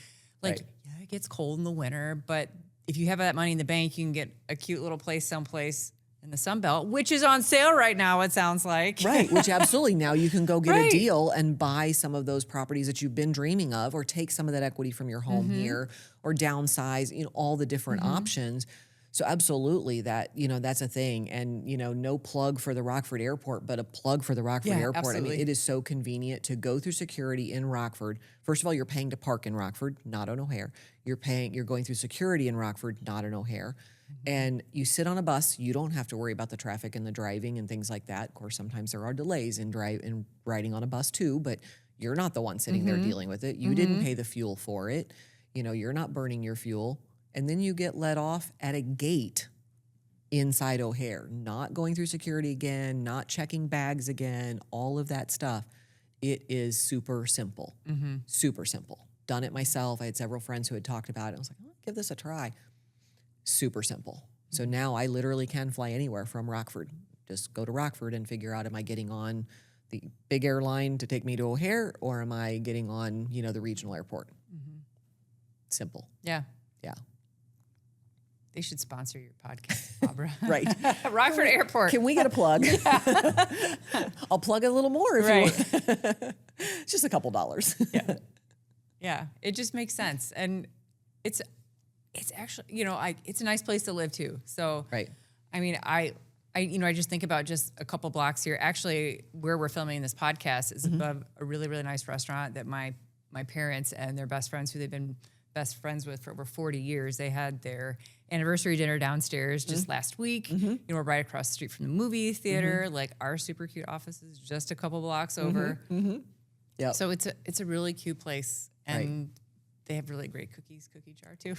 Right. yeah, it gets cold in the winter, but if you have that money in the bank, you can get a cute little place someplace in the Sunbelt, which is on sale right now, it sounds like. Right, which absolutely now you can go get a deal and buy some of those properties that you've been dreaming of, or take some of that equity from your home here, or downsize, all the different options. So absolutely that's a thing. And, no plug for the Rockford Airport, but a plug for the Rockford Airport. Absolutely. I mean, it is so convenient to go through security in Rockford. First of all, you're paying to park in Rockford, not on O'Hare. You're going through security in Rockford, not in O'Hare. And you sit on a bus, you don't have to worry about the traffic and the driving and things like that. Of course, sometimes there are delays in riding on a bus too, but You're not the one sitting there dealing with it. You didn't pay the fuel for it. You know, you're not burning your fuel. And then you get let off at a gate inside O'Hare, not going through security again, not checking bags again, all of that stuff. It is super simple, super simple. Done it myself. I had several friends who had talked about it. I was like, oh, give this a try. Super simple. So now I literally can fly anywhere from Rockford. Just go to Rockford and figure out, am I getting on the big airline to take me to O'Hare, or am I getting on, you know, the regional airport? Simple. Yeah. Yeah. They should sponsor your podcast, Barbara. Right. Rockford Airport. Can we get a plug? I'll plug it a little more if you want. It's just a couple dollars. Yeah. It just makes sense. And it's actually, you know, it's a nice place to live too. So, Right. I mean, I just think about just a couple blocks here. Actually, where we're filming this podcast is above a really, really nice restaurant that my parents and their best friends, who they've been best friends with for over 40 years, they had their anniversary dinner downstairs just last week. You know, we're right across the street from the movie theater. Like, our super cute office is just a couple blocks over. Yeah. So it's a really cute place, and they have really great cookie jar too.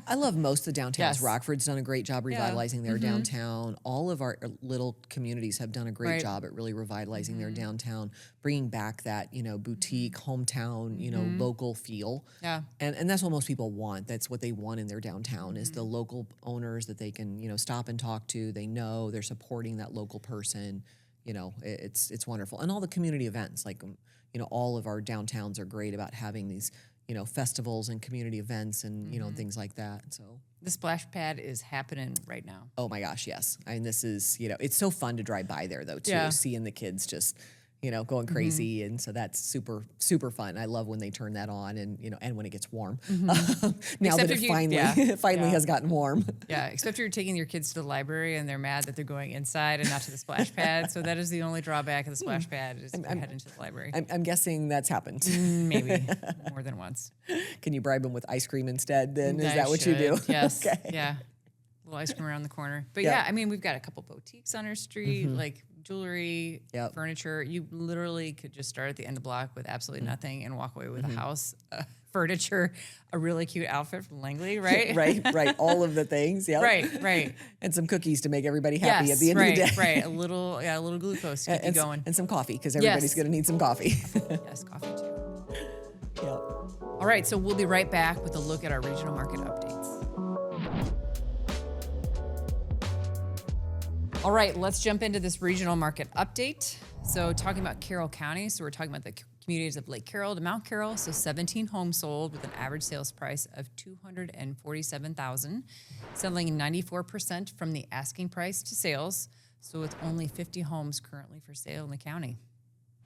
I love most of the downtowns. Yes. Rockford's done a great job revitalizing their downtown. All of our little communities have done a great job at really revitalizing their downtown, bringing back that, you know, boutique, hometown, you know, local feel. Yeah. And that's what most people want. That's what they want in their downtown is the local owners that they can, you know, stop and talk to. They know they're supporting that local person. You know, it's wonderful. And all the community events, like, you know, all of our downtowns are great about having these, you know, festivals and community events and, you know, things like that. So The splash pad is happening right now. oh my gosh, yes. I mean, this is, you know, it's so fun to drive by there though, too, Yeah. seeing the kids just, you know, going crazy. And so that's super, super fun. I love when they turn that on and, you know, and when it gets warm. Now Except that if it you- finally, yeah, it finally yeah. has gotten warm. Yeah, except if you're taking your kids to the library and they're mad that they're going inside and not to the splash pad. So that is the only drawback of the splash pad is to head into the library. I'm guessing that's happened. Maybe more than once. Can you bribe them with ice cream instead then? Is I that what you do? should, Yes. Okay. Yeah. A little ice cream around the corner. But Yeah. yeah, I mean, we've got a couple boutiques on our street, like jewelry, Yep. furniture. You literally could just start at the end of the block with absolutely nothing and walk away with a house, furniture, a really cute outfit from Langley, right? right. All of the things. Yeah. Right. And some cookies to make everybody happy Yes, at the end of the day. right. A little glucose to keep you going. And some coffee because everybody's Yes. going to need some coffee. Yes, coffee too. Yeah. All right, so we'll be right back with a look at our regional market updates. All right, let's jump into this regional market update. So talking about Carroll County, so we're talking about the communities of Lake Carroll to Mount Carroll. So 17 homes sold with an average sales price of $247,000, selling 94% from the asking price to sales. So with only 50 homes currently for sale in the county.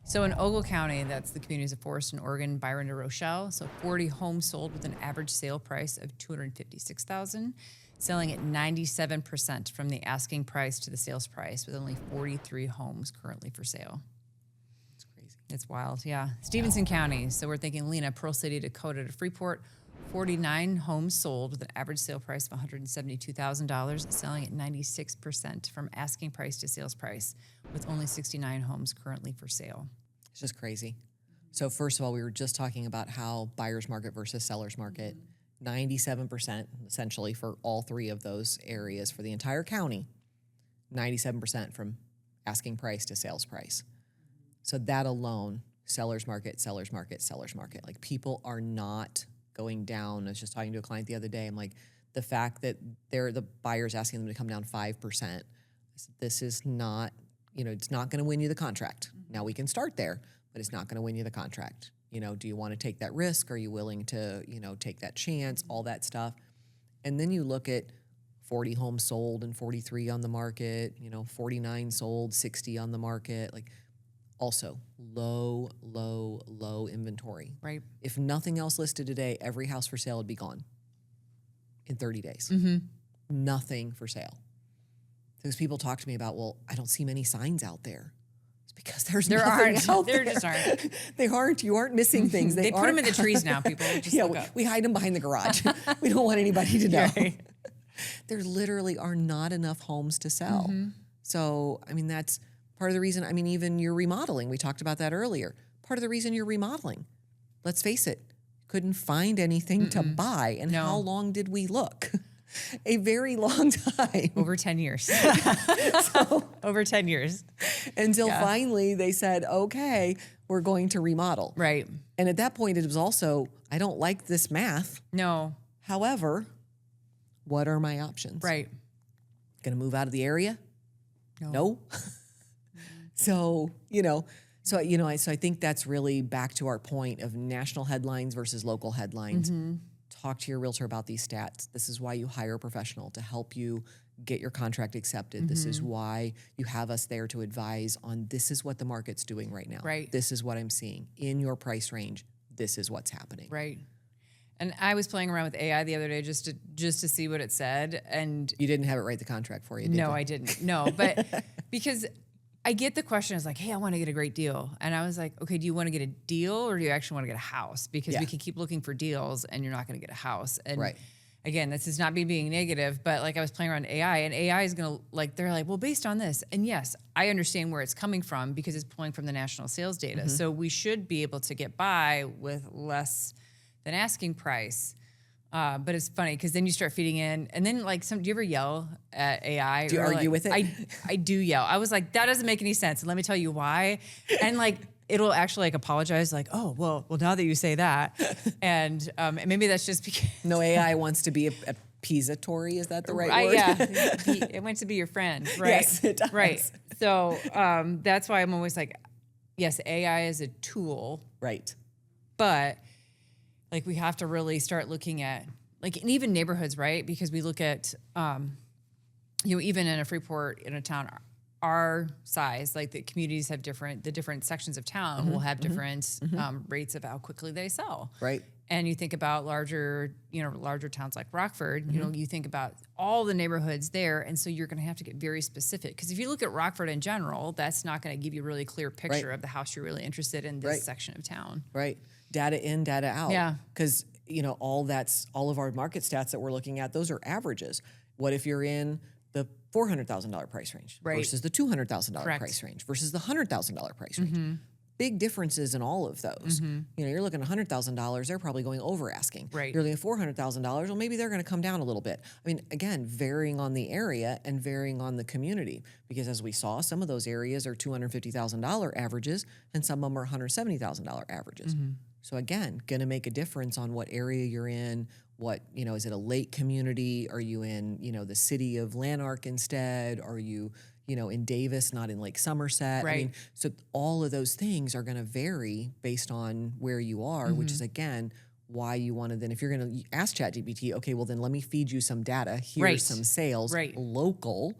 So in Ogle County, that's the communities of Forest and Oregon, Byron to Rochelle. So 40 homes sold with an average sale price of $256,000, selling at 97% from the asking price to the sales price, with only 43 homes currently for sale. It's crazy. It's wild, yeah. Stevenson County, so we're thinking Lena, Pearl City, Dakota to Freeport. 49 homes sold with an average sale price of $172,000, selling at 96% from asking price to sales price, with only 69 homes currently for sale. It's just crazy. So first of all, we were just talking about how buyer's market versus seller's market. 97% essentially for all three of those areas for the entire county. 97% from asking price to sales price. So that alone, seller's market, seller's market, seller's market. Like, people are not going down. I was just talking to a client the other day. I'm like, the fact that the buyer's asking them to come down 5%, this is not, you know, it's not going to win you the contract. Now we can start there, but it's not going to win you the contract. You know, do you want to take that risk? Are you willing to, you know, take that chance? All that stuff. And then you look at 40 homes sold and 43 on the market, you know, 49 sold, 60 on the market. Like, also low inventory. Right. If nothing else listed today, every house for sale would be gone in 30 days. Nothing for sale. Because people talk to me about, well, I don't see many signs out there. It's because there nothing aren't. out There there. just aren't. They aren't. You aren't missing things. They put them in aren't- the trees now, people. Just yeah, look up. we hide them behind the garage. We don't want anybody to know. Right. There literally are not enough homes to sell. So, I mean, that's part of the reason. I mean, even your remodeling, we talked about that earlier. part of the reason you're remodeling. Let's face it, couldn't find anything to buy. And how long did we look? A very long time. Over 10 years. Over 10 years. Until finally they said, okay, we're going to remodel. Right. And at that point, it was also, I don't like this math. No. However, what are my options? Right. Going to move out of the area? No. So I think that's really back to our point of national headlines versus local headlines. Talk to your realtor about these stats. This is why you hire a professional to help you get your contract accepted. This is why you have us there to advise on this is what the market's doing right now. Right. This is what I'm seeing in your price range. This is what's happening. Right. And I was playing around with AI the other day just to see what it said. And you didn't have it write the contract for you, did you? No, I didn't. No, but because I get the question is like, hey, I want to get a great deal. And I was like, okay, do you want to get a deal or do you actually want to get a house? Because we can keep looking for deals and you're not going to get a house. And again, this is not me being negative, but like I was playing around AI and AI is going to they're like, well, based on this. And yes, I understand where it's coming from because it's pulling from the national sales data. So we should be able to get by with less than asking price. But it's funny because then you start feeding in, and then do you ever yell at AI? Do you argue with it? I do yell. I was like, that doesn't make any sense. And let me tell you why. And it'll actually apologize, oh, well, now that you say that, and maybe that's just because no, AI wants to be accusatory. Is that the right word? Yeah, it wants to be your friend, right? Yes, it does. Right. So that's why I'm always like, yes, AI is a tool, right? But we have to really start looking at and even neighborhoods, right? Because we look at, even in a Freeport, in a town our size, the communities have the different sections of town will have different rates of how quickly they sell. Right. And you think about larger towns like Rockford, you think about all the neighborhoods there. And so you're going to have to get very specific. Because if you look at Rockford in general, that's not going to give you a really clear picture of the house you're really interested in this section of town. Right. Data in, data out. Yeah. Because, all of our market stats that we're looking at, those are averages. What if you're in the $400,000 price range versus the $200,000 price range versus the $100,000 price range? Big differences in all of those. You're looking at $100,000, they're probably going over asking. Right. You're looking at $400,000, well, maybe they're going to come down a little bit. I mean, again, varying on the area and varying on the community. Because as we saw, some of those areas are $250,000 averages and some of them are $170,000 averages. So again, going to make a difference on what area you're in. What, is it a lake community? Are you in, the city of Lanark instead? Are you, in Davis, not in Lake Somerset? Right. I mean, so all of those things are going to vary based on where you are, which is, again, why you want to then, if you're going to ask ChatGPT, okay, well, then let me feed you some data. Here's some sales, local.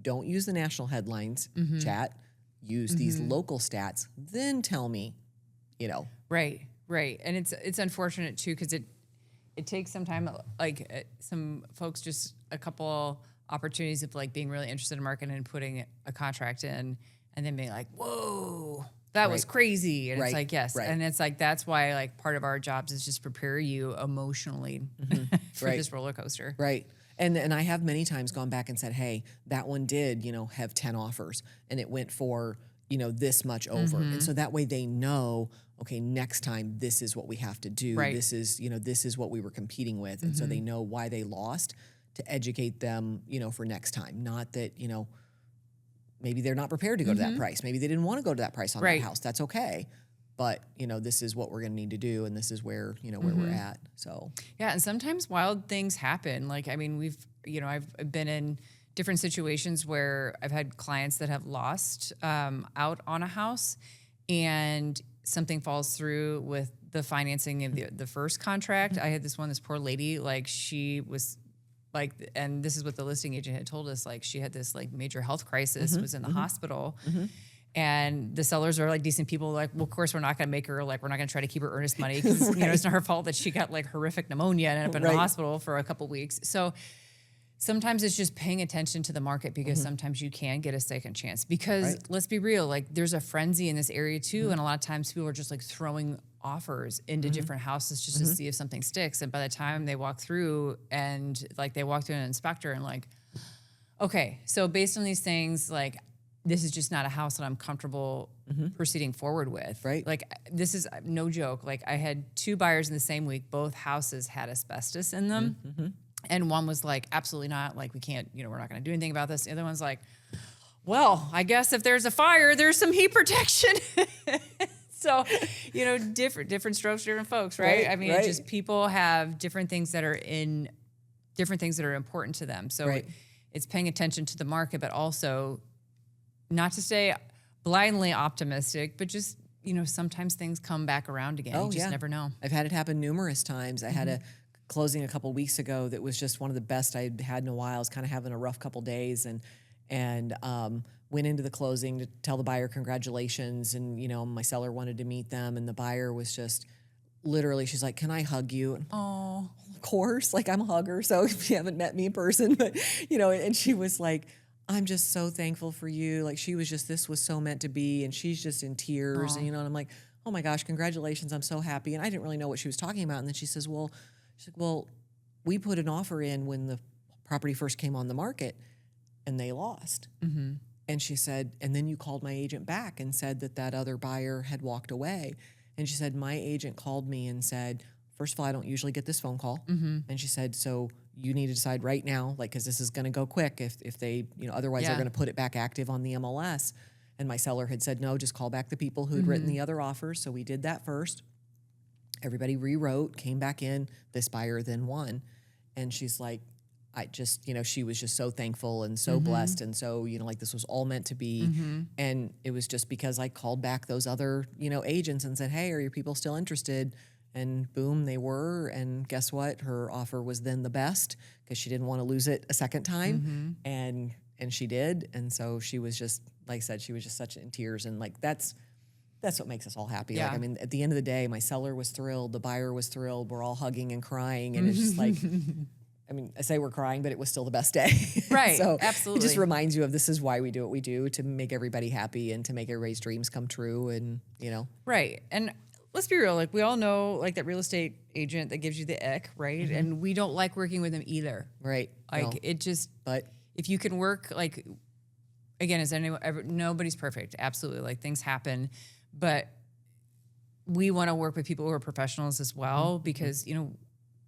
Don't use the national headlines, chat. Use these local stats. Then tell me, Right. And it's unfortunate, too, because it takes some time, some folks just a couple opportunities of being really interested in marketing and putting a contract in and then being like, whoa, that was crazy. And it's yes. And it's that's why part of our jobs is just prepare you emotionally for this roller coaster. Right. And I have many times gone back and said, hey, that one did, have 10 offers and it went for, this much over. And so that way they know, okay, next time this is what we have to do. Right. This is what we were competing with. And so they know why they lost to educate them, for next time. Not that, maybe they're not prepared to go to that price. Maybe they didn't want to go to that price on that house. That's okay. But, this is what we're going to need to do. And this is where, where we're at. So. Yeah. And sometimes wild things happen. I've been in different situations where I've had clients that have lost out on a house and something falls through with the financing of the first contract. I had this poor lady, she was and this is what the listing agent had told us, she had this major health crisis, was in the hospital. And the sellers are decent people, well, of course we're not going to make her, we're not going to try to keep her earnest money because it's not her fault that she got horrific pneumonia and ended up in the hospital for a couple weeks. So sometimes it's just paying attention to the market because sometimes you can get a second chance because let's be real, there's a frenzy in this area too. And a lot of times people are just throwing offers into different houses just to see if something sticks. And by the time they walk through and they walk through an inspector and okay, so based on these things, this is just not a house that I'm comfortable proceeding forward with. Right. Like, this is no joke. Like, I had 2 buyers in the same week. Both houses had asbestos in them. And one was like, absolutely not. Like, we can't, we're not going to do anything about this. The other one's like, well, I guess if there's a fire, there's some heat protection. So, different strokes, different folks, right? I mean, it's just people have different things that are important to them. So it's paying attention to the market, but also not to stay blindly optimistic, but just, sometimes things come back around again. You just never know. I've had it happen numerous times. I had a closing a couple weeks ago that was just one of the best I'd had in a while. I was kind of having a rough couple days and went into the closing to tell the buyer congratulations. And, my seller wanted to meet them. And the buyer was just literally, she's like, can I hug you? And, Oh, of course, like I'm a hugger. So if you haven't met me in person, but, and she was like, I'm just so thankful for you. Like this was so meant to be. And she's just in tears. And, and I'm like, oh my gosh, congratulations. I'm so happy. And I didn't really know what she was talking about. And then she's like, well, we put an offer in when the property first came on the market and they lost. And she said, and then you called my agent back and said that other buyer had walked away. And she said, my agent called me and said, first of all, I don't usually get this phone call. And she said, so you need to decide right now, like, because this is going to go quick if they, otherwise they're going to put it back active on the MLS. And my seller had said, no, just call back the people who'd written the other offers. So we did that first. Everybody rewrote, came back in. This buyer then won. And she's like, I just, she was just so thankful and so blessed. And so, like this was all meant to be. And it was just because I called back those other, agents and said, hey, are your people still interested? And boom, they were. And guess what? Her offer was then the best because she didn't want to lose it a second time. And she did. And so she was just, like I said, she was just such in tears. And like, that's what makes us all happy. Yeah. Like, I mean, at the end of the day, my seller was thrilled. The buyer was thrilled. We're all hugging and crying. And it's just like, I mean, I say we're crying, but it was still the best day. Right. So Absolutely. it just reminds you of this is why we do what we do, to make everybody happy and to make everybody's dreams come true. And, Right. And let's be real. Like, we all know, like, that real estate agent that gives you the ick, right? And we don't like working with them either. Right. Like, No. it just, But if you can work, like, again, nobody's perfect. Absolutely. Like, things happen. But we want to work with people who are professionals as well because,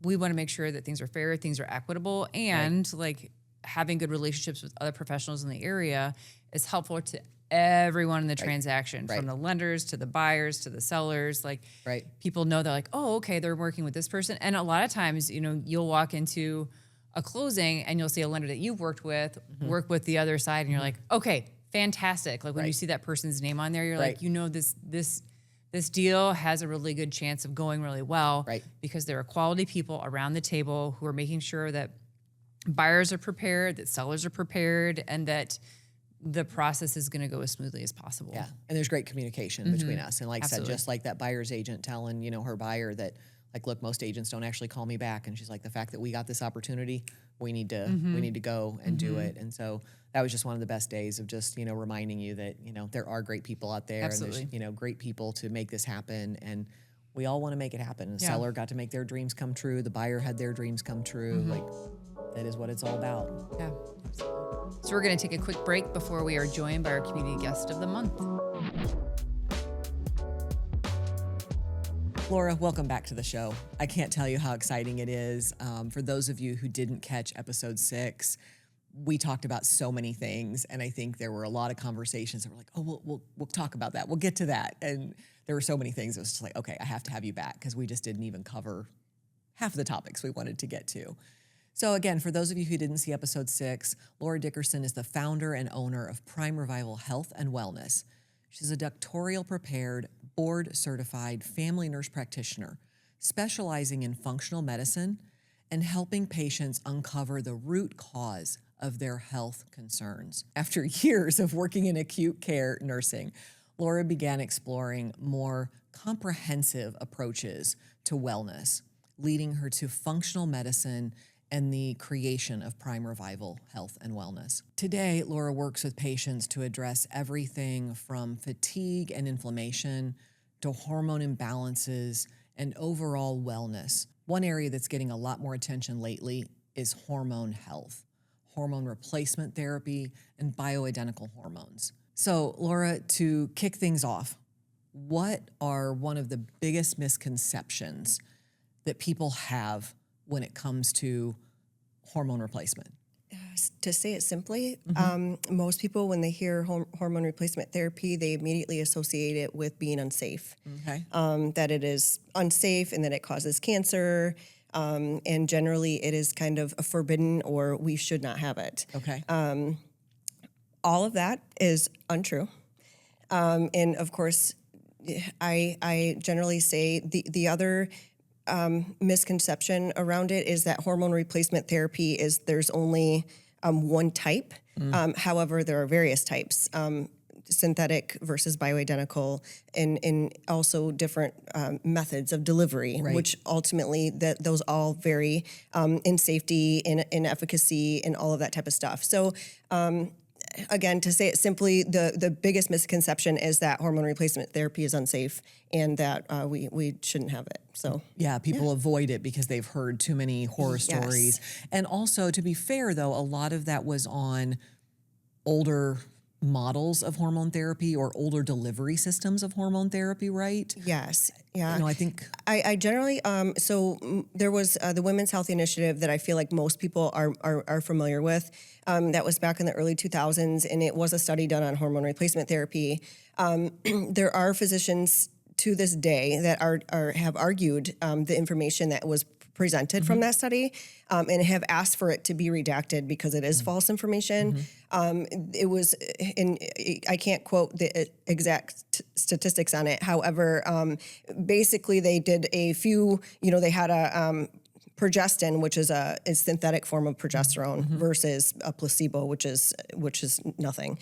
we want to make sure that things are fair, things are equitable, and like having good relationships with other professionals in the area is helpful to everyone in the transaction, from the lenders to the buyers to the sellers. Like, people know they're like, oh, okay, they're working with this person. And a lot of times, you'll walk into a closing and you'll see a lender that you've worked with work with the other side, and you're like, okay, fantastic. Like, when you see that person's name on there, you're like, this deal has a really good chance of going really well because there are quality people around the table who are making sure that buyers are prepared, that sellers are prepared, and that the process is going to go as smoothly as possible. yeah, and there's great communication between us. And like I said, just like that buyer's agent telling, her buyer that, like, look, most agents don't actually call me back. And she's like, the fact that we got this opportunity, we need to go and do it. And so that was just one of the best days of just, reminding you that, there are great people out there. Absolutely. And there's, great people to make this happen. And we all want to make it happen. And the seller got to make their dreams come true. The buyer had their dreams come true. Like, that is what it's all about. Yeah. So we're going to take a quick break before we are joined by our community guest of the month. Laura, welcome back to the show. I can't tell you how exciting it is. For those of you who didn't catch episode 6, we talked about so many things, and I think there were a lot of conversations that were like, oh, we'll talk about that. We'll get to that. And there were so many things. It was just like, okay, I have to have you back because we just didn't even cover half of the topics we wanted to get to. So again, for those of you who didn't see episode 6, Laura Dickerson is the founder and owner of Prime Revival Health and Wellness. She's a doctoral prepared, board certified family nurse practitioner, specializing in functional medicine and helping patients uncover the root cause of their health concerns. After years of working in acute care nursing, Laura began exploring more comprehensive approaches to wellness, leading her to functional medicine and the creation of Prime Revival Health and Wellness. Today, Laura works with patients to address everything from fatigue and inflammation to hormone imbalances and overall wellness. One area that's getting a lot more attention lately is hormone health, hormone replacement therapy, and bioidentical hormones. So, Laura, to kick things off, what are one of the biggest misconceptions that people have when it comes to hormone replacement? To say it simply, most people, when they hear hormone replacement therapy, they immediately associate it with being unsafe. Okay. That it is unsafe and that it causes cancer. And generally, it is kind of a forbidden or we should not have it. Okay. All of that is untrue. And of course, I generally say the other misconception around it is that hormone replacement therapy is there's only one type. However, there are various types, synthetic versus bioidentical, and also different methods of delivery, which ultimately those all vary in safety, in efficacy, and all of that type of stuff. So again, to say it simply, the biggest misconception is that hormone replacement therapy is unsafe and that we shouldn't have it. So yeah, people avoid it because they've heard too many horror stories. And also, to be fair, though, a lot of that was on older models of hormone therapy or older delivery systems of hormone therapy, right? Yes. Yeah. I think I generally, there was the Women's Health Initiative that I feel like most people are familiar with. That was back in the early 2000s, and it was a study done on hormone replacement therapy. There are physicians to this day that have argued the information that was presented from that study and have asked for it to be redacted because it is false information. It was, I can't quote the exact statistics on it. However, basically they did a few, they had a progestin, which is a synthetic form of progesterone, versus a placebo, which is nothing.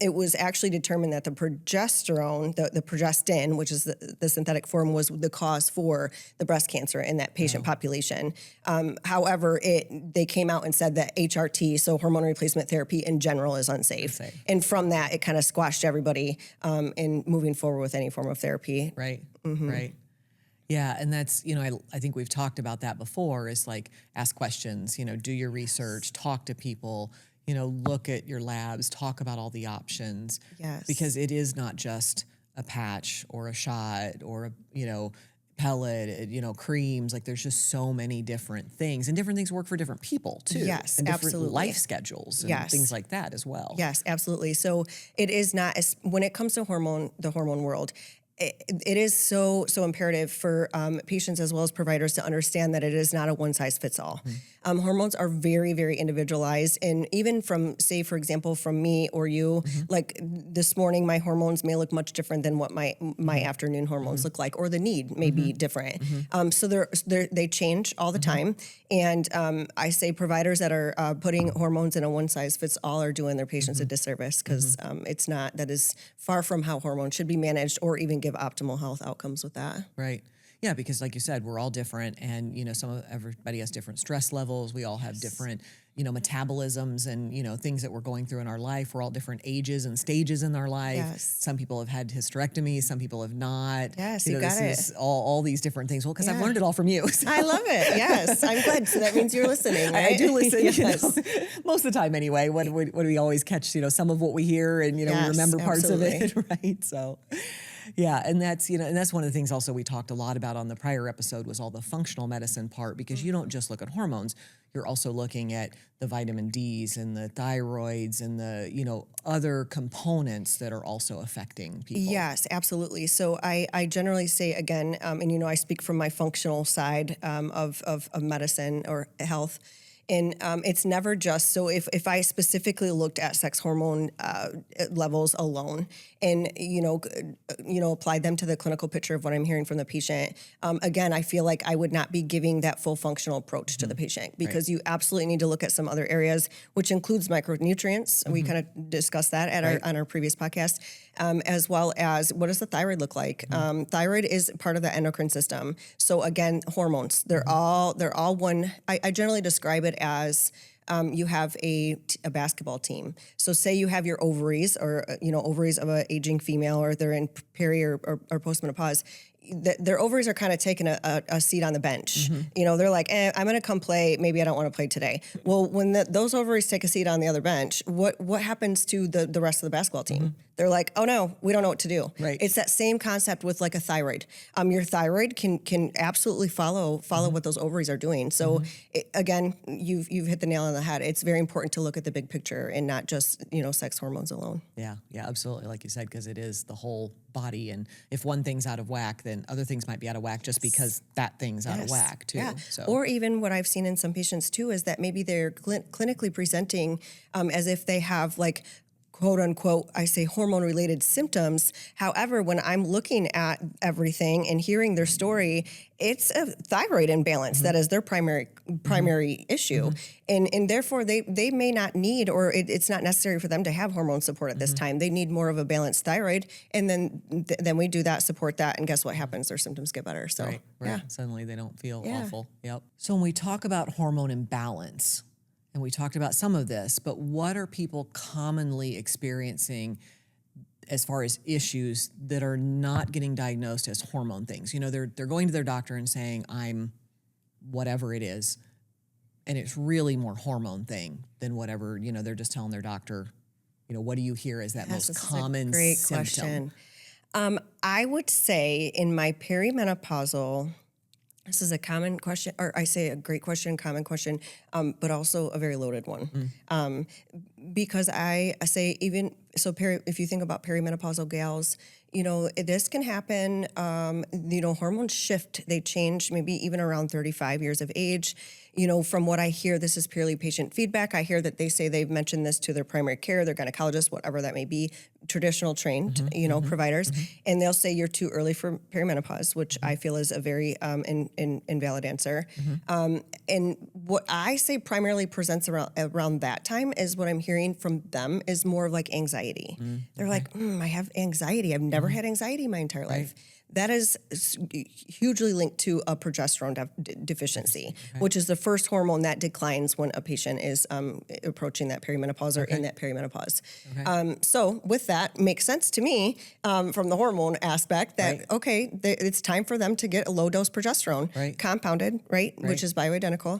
It was actually determined that the progesterone, the progestin, which is the synthetic form, was the cause for the breast cancer in that patient population. However, they came out and said that HRT, so hormone replacement therapy in general, is unsafe. And from that, it kind of squashed everybody in moving forward with any form of therapy. Right. Right. Yeah, and that's, I think we've talked about that before, is like ask questions, do your research, talk to people, look at your labs, talk about all the options. Yes. Because it is not just a patch or a shot or a, pellet, creams. Like there's just so many different things, and different things work for different people too. Yes, and different absolutely. life schedules and things like that as well. Yes, absolutely. So it is not, when it comes to the hormone world, it is so imperative for patients as well as providers to understand that it is not a one-size-fits-all. Hormones are very, very individualized, and even from, say, for example, from me or you, like this morning, my hormones may look much different than what my afternoon hormones look like, or the need may be different. So they change all the time, and I say providers that are putting hormones in a one-size-fits-all are doing their patients a disservice, because it's not. That is far from how hormones should be managed, or even give optimal health outcomes with that. Right. Yeah, because like you said, we're all different, and everybody has different stress levels. We all have different, metabolisms and things that we're going through in our life. We're all different ages and stages in our life. Yes. Some people have had hysterectomies, some people have not. Yes, you got this is all these different things. Well, because I've learned it all from you. So. I love it. Yes, I'm glad. So that means you're listening. Right? I do listen. Yes. Most of the time, anyway. When we always catch, some of what we hear, and we remember parts of it, right? So. Yeah, and that's and that's one of the things also we talked a lot about on the prior episode was all the functional medicine part, because you don't just look at hormones, you're also looking at the vitamin Ds and the thyroids and the other components that are also affecting people. Yes, absolutely. So I generally say again, and I speak from my functional side of medicine or health. And it's never just, so if I specifically looked at sex hormone levels alone and, applied them to the clinical picture of what I'm hearing from the patient, again, I feel like I would not be giving that full functional approach to the patient, because you absolutely need to look at some other areas, which includes micronutrients. We kind of discussed that on our previous podcast, as well as what does the thyroid look like? Thyroid is part of the endocrine system. So again, hormones, they're all one. I generally describe it as you have a basketball team. So say you have your ovaries, or ovaries of an aging female, or they're in peri or postmenopause. their ovaries are kind of taking a seat on the bench. You know, they're like, I'm going to come play. Maybe I don't want to play today. Well, when those ovaries take a seat on the other bench, what happens to the rest of the basketball team? They're like, oh no, we don't know what to do. Right. It's that same concept with like a thyroid. Your thyroid can absolutely follow what those ovaries are doing. So again, you've hit the nail on the head. It's very important to look at the big picture and not just, sex hormones alone. Yeah, absolutely. Like you said, because it is the whole body. And if one thing's out of whack, then other things might be out of whack just because that thing's out of whack too. Yeah. So. Or even what I've seen in some patients too is that maybe they're clinically presenting as if they have like, quote unquote, I say hormone related symptoms. However, when I'm looking at everything and hearing their story, it's a thyroid imbalance that is their primary issue. And therefore they may not need, or it's not necessary for them to have hormone support at this time. They need more of a balanced thyroid. And then we do that, support that. And guess what happens? Their symptoms get better. So Right. yeah. Suddenly they don't feel awful. Yep. So when we talk about hormone imbalance, and we talked about some of this, but what are people commonly experiencing as far as issues that are not getting diagnosed as hormone things? They're going to their doctor and saying, I'm whatever it is, and it's really more hormone thing than whatever, they're just telling their doctor, what do you hear as that most common great symptom? question. I would say in my perimenopausal, this is a common question, or I say a great question, common question, but also a very loaded one. Because I say even, if you think about perimenopausal gals, this can happen, hormones shift, they change maybe even around 35 years of age. From what I hear, this is purely patient feedback. I hear that they say they've mentioned this to their primary care, their gynecologist, whatever that may be, traditional trained, providers, and they'll say you're too early for perimenopause, which I feel is a very invalid answer. And what I say primarily presents around that time is what I'm hearing from them is more of like anxiety. They're like, I have anxiety. I've never had anxiety my entire life. That is hugely linked to a progesterone deficiency, which is the first hormone that declines when a patient is approaching that perimenopause or in that perimenopause. So with that, makes sense to me from the hormone aspect that, it's time for them to get a low-dose progesterone, compounded, which is bioidentical.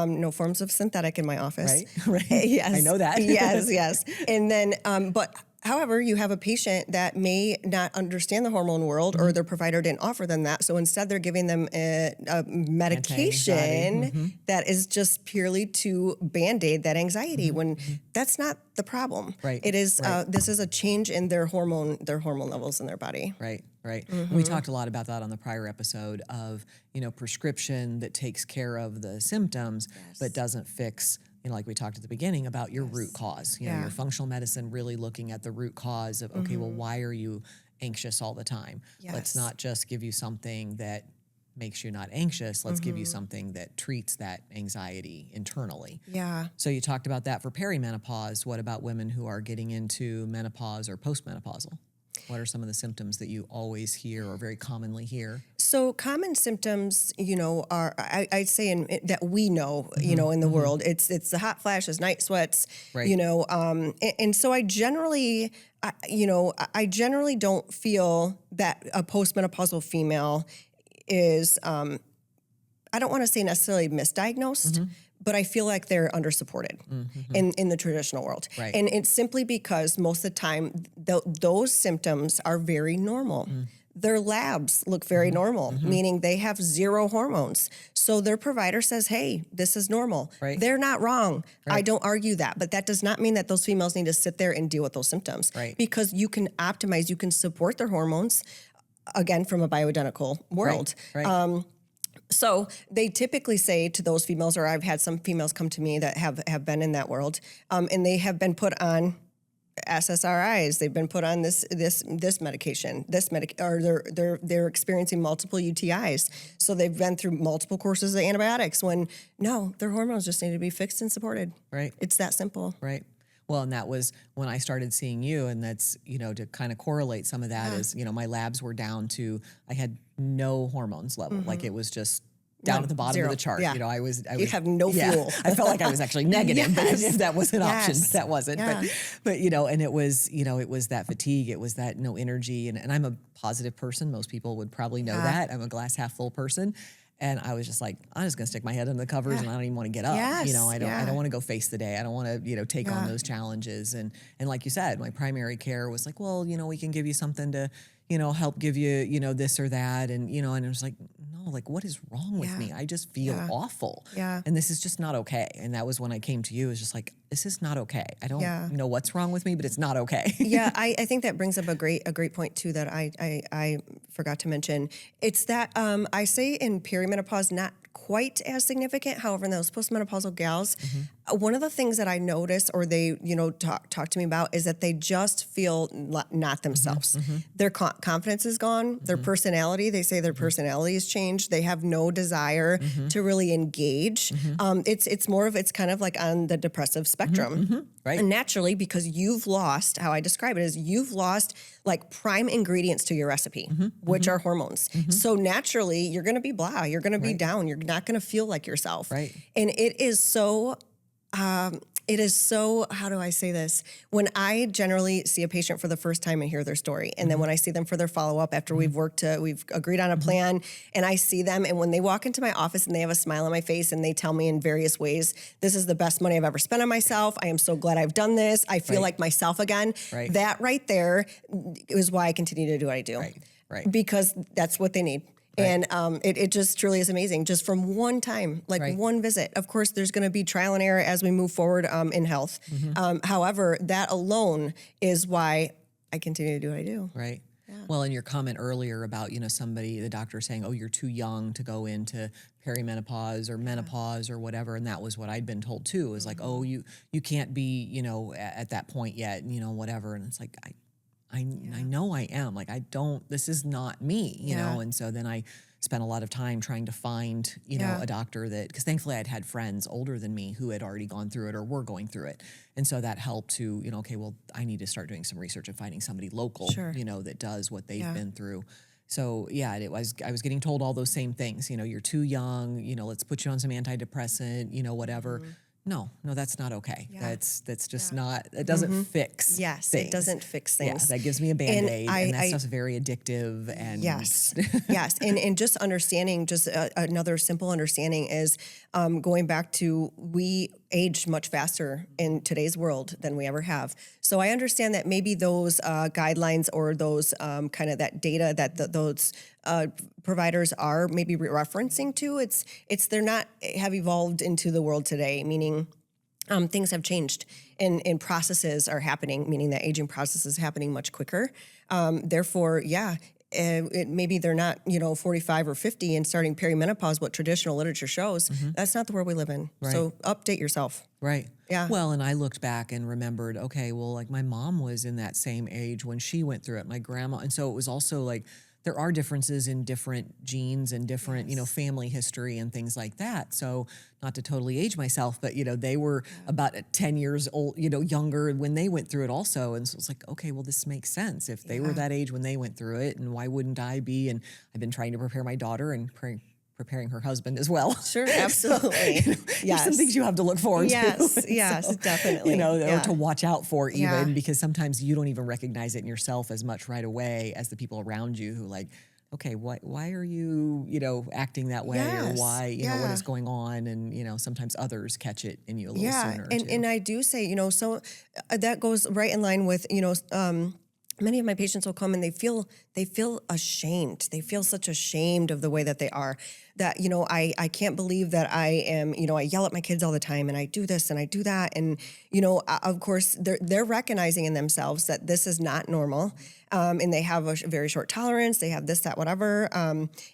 No forms of synthetic in my office. Yes. I know that. Yes. And then, but however, you have a patient that may not understand the hormone world or their provider didn't offer them that. So instead they're giving them a medication that is just purely to Band-Aid that anxiety when that's not the problem. It is, this is a change in their hormone levels in their body. Right. We talked a lot about that on the prior episode of, prescription that takes care of the symptoms, but doesn't fix, like we talked at the beginning about your root cause, your functional medicine really looking at the root cause of, okay, well, why are you anxious all the time? Let's not just give you something that makes you not anxious. Let's give you something that treats that anxiety internally. So you talked about that for perimenopause. What about women who are getting into menopause or postmenopausal? What are some of the symptoms that you always hear or very commonly hear? So common symptoms, are I'd say that we know, in the world, it's the hot flashes, night sweats, and so I generally don't feel that a postmenopausal female is, I don't want to say necessarily misdiagnosed, but I feel like they're undersupported in the traditional world. And it's simply because most of the time, those symptoms are very normal. Their labs look very normal, meaning they have zero hormones. So their provider says, hey, this is normal. They're not wrong. I don't argue that. But that does not mean that those females need to sit there and deal with those symptoms. Because you can optimize, you can support their hormones, again, from a bioidentical world. So they typically say to those females, or I've had some females come to me that have been in that world, and they have been put on SSRIs. They've been put on this medication, or they're experiencing multiple UTIs. So they've been through multiple courses of antibiotics. When no, their hormones just need to be fixed and supported. It's that simple. Well, and that was when I started seeing you, and that's, to kind of correlate some of that is, my labs were down to, I had no hormones level. Like it was just down at the bottom Zero. of the chart. Yeah. You know, I was You have no fuel. I felt like I was actually negative, but Yes. if that was an option, Yes. but that wasn't. Yeah. But you know, and it was, you know, it was that fatigue, it was that no energy, and I'm a positive person. Most people would probably know that. I'm a glass half full person. And I was just like, I'm just gonna stick my head under the covers, and I don't even want to get up. You know, I don't want to go face the day. I don't want to, you know, take on those challenges. And like you said, my primary care was like, well, you know, we can give you something to, you know, help give you, you know, this or that. And, you know, and it was like, no, like, what is wrong with me? I just feel awful. And this is just not okay. And that was when I came to you, it was just like, this is not okay. I don't know what's wrong with me, but it's not okay. I think that brings up a great point too that I forgot to mention. It's that I say in perimenopause, not quite as significant. However, in those postmenopausal gals, one of the things that I notice, or they, you know, talk to me about, is that they just feel not themselves. Their confidence is gone. Their personality, they say their personality has changed. They have no desire to really engage. It's more of, it's kind of like on the depressive spectrum. Right. And naturally, because you've lost, how I describe it is you've lost like prime ingredients to your recipe, which are hormones. So naturally, you're going to be blah, you're going to be down, you're not going to feel like yourself. Right. And it is so, how do I say this? When I generally see a patient for the first time and hear their story, and then when I see them for their follow-up after we've agreed on a plan, and I see them, and when they walk into my office and they have a smile on my face and they tell me in various ways, this is the best money I've ever spent on myself. I am so glad I've done this. I feel like myself again. That right there is why I continue to do what I do. Right. Because that's what they need. And it just truly is amazing. Just from one time, like one visit. Of course, there's going to be trial and error as we move forward in health. However, that alone is why I continue to do what I do. Right. Well, in your comment earlier about, you know, somebody, the doctor saying, oh, you're too young to go into perimenopause or menopause or whatever. And that was what I'd been told too, is like, oh, you can't be, you know, at that point yet, you know, whatever. And it's like, I know I am. Like, this is not me, you know? And so then I spent a lot of time trying to find, you know, a doctor that, because thankfully I'd had friends older than me who had already gone through it or were going through it. And so that helped to, you know, okay, well, I need to start doing some research and finding somebody local, you know, that does what they've been through. So yeah, I was getting told all those same things, you know, you're too young, you know, let's put you on some antidepressant, you know, whatever. No, that's not okay. That's just not, it doesn't fix things. It doesn't fix things. Yeah, that gives me a Band-Aid, and that stuff's very addictive. And yes. And just understanding, another simple understanding is going back to, we age much faster in today's world than we ever have. So I understand that maybe those guidelines or those kind of that data that those providers are maybe referencing to, they're not have evolved into the world today, meaning things have changed and processes are happening, meaning that aging process is happening much quicker. Therefore, maybe they're not, you know, 45 or 50 and starting perimenopause, what traditional literature shows. That's not the world we live in. So update yourself. Right. Yeah. Well, and I looked back and remembered, okay, well, like my mom was in that same age when she went through it, my grandma. And so it was also like, there are differences in different genes and different, you know, family history and things like that. So not to totally age myself, but, you know, they were about 10 years old, you know, younger when they went through it also. And so it's like, okay, well, this makes sense. If they were that age when they went through it, and why wouldn't I be? And I've been trying to prepare my daughter and preparing her husband as well. Sure, absolutely. You know, there's some things you have to look forward to. Yes, definitely. You know, or to watch out for even, because sometimes you don't even recognize it in yourself as much right away as the people around you who like, okay, why are you, you know, acting that way, or why, you know, what is going on? And, you know, sometimes others catch it in you a little sooner. And I do say, you know, so that goes right in line with, you know, many of my patients will come and they feel ashamed. They feel such ashamed of the way that they are, that, you know, I can't believe that I am, you know, I yell at my kids all the time and I do this and I do that. And, you know, of course they're recognizing in themselves that this is not normal. And they have a very short tolerance. They have this, that, whatever.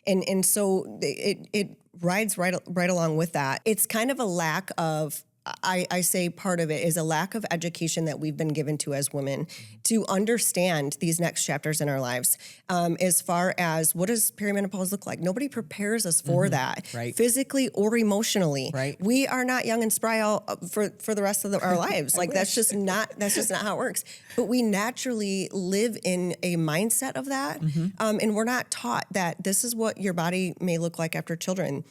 And so it rides right along with that. It's kind of a lack of, I say part of it is a lack of education that we've been given to as women to understand these next chapters in our lives. As far as what does perimenopause look like? Nobody prepares us for that, physically or emotionally. We are not young and spry for the rest of our lives. Like that's just not how it works. But we naturally live in a mindset of that. And we're not taught that this is what your body may look like after children.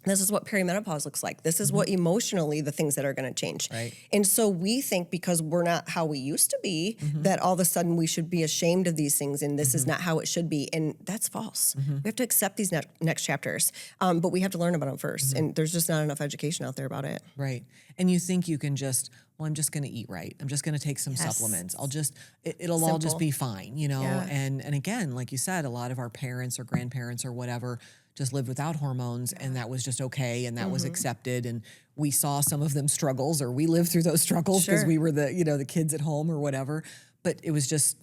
This is what perimenopause looks like. This is what emotionally the things that are going to change. Right. And so we think because we're not how we used to be, that all of a sudden we should be ashamed of these things and this is not how it should be. And that's false. We have to accept these next chapters, but we have to learn about them first. And there's just not enough education out there about it. Right. And you think you can just, well, I'm just going to eat right. I'm just going to take some supplements. I'll just, it'll all just be fine, you know? Yeah. And again, like you said, a lot of our parents or grandparents or whatever just lived without hormones and that was just okay and that was accepted. And we saw some of them struggles or we lived through those struggles because we were the, you know, the kids at home or whatever. But it was just,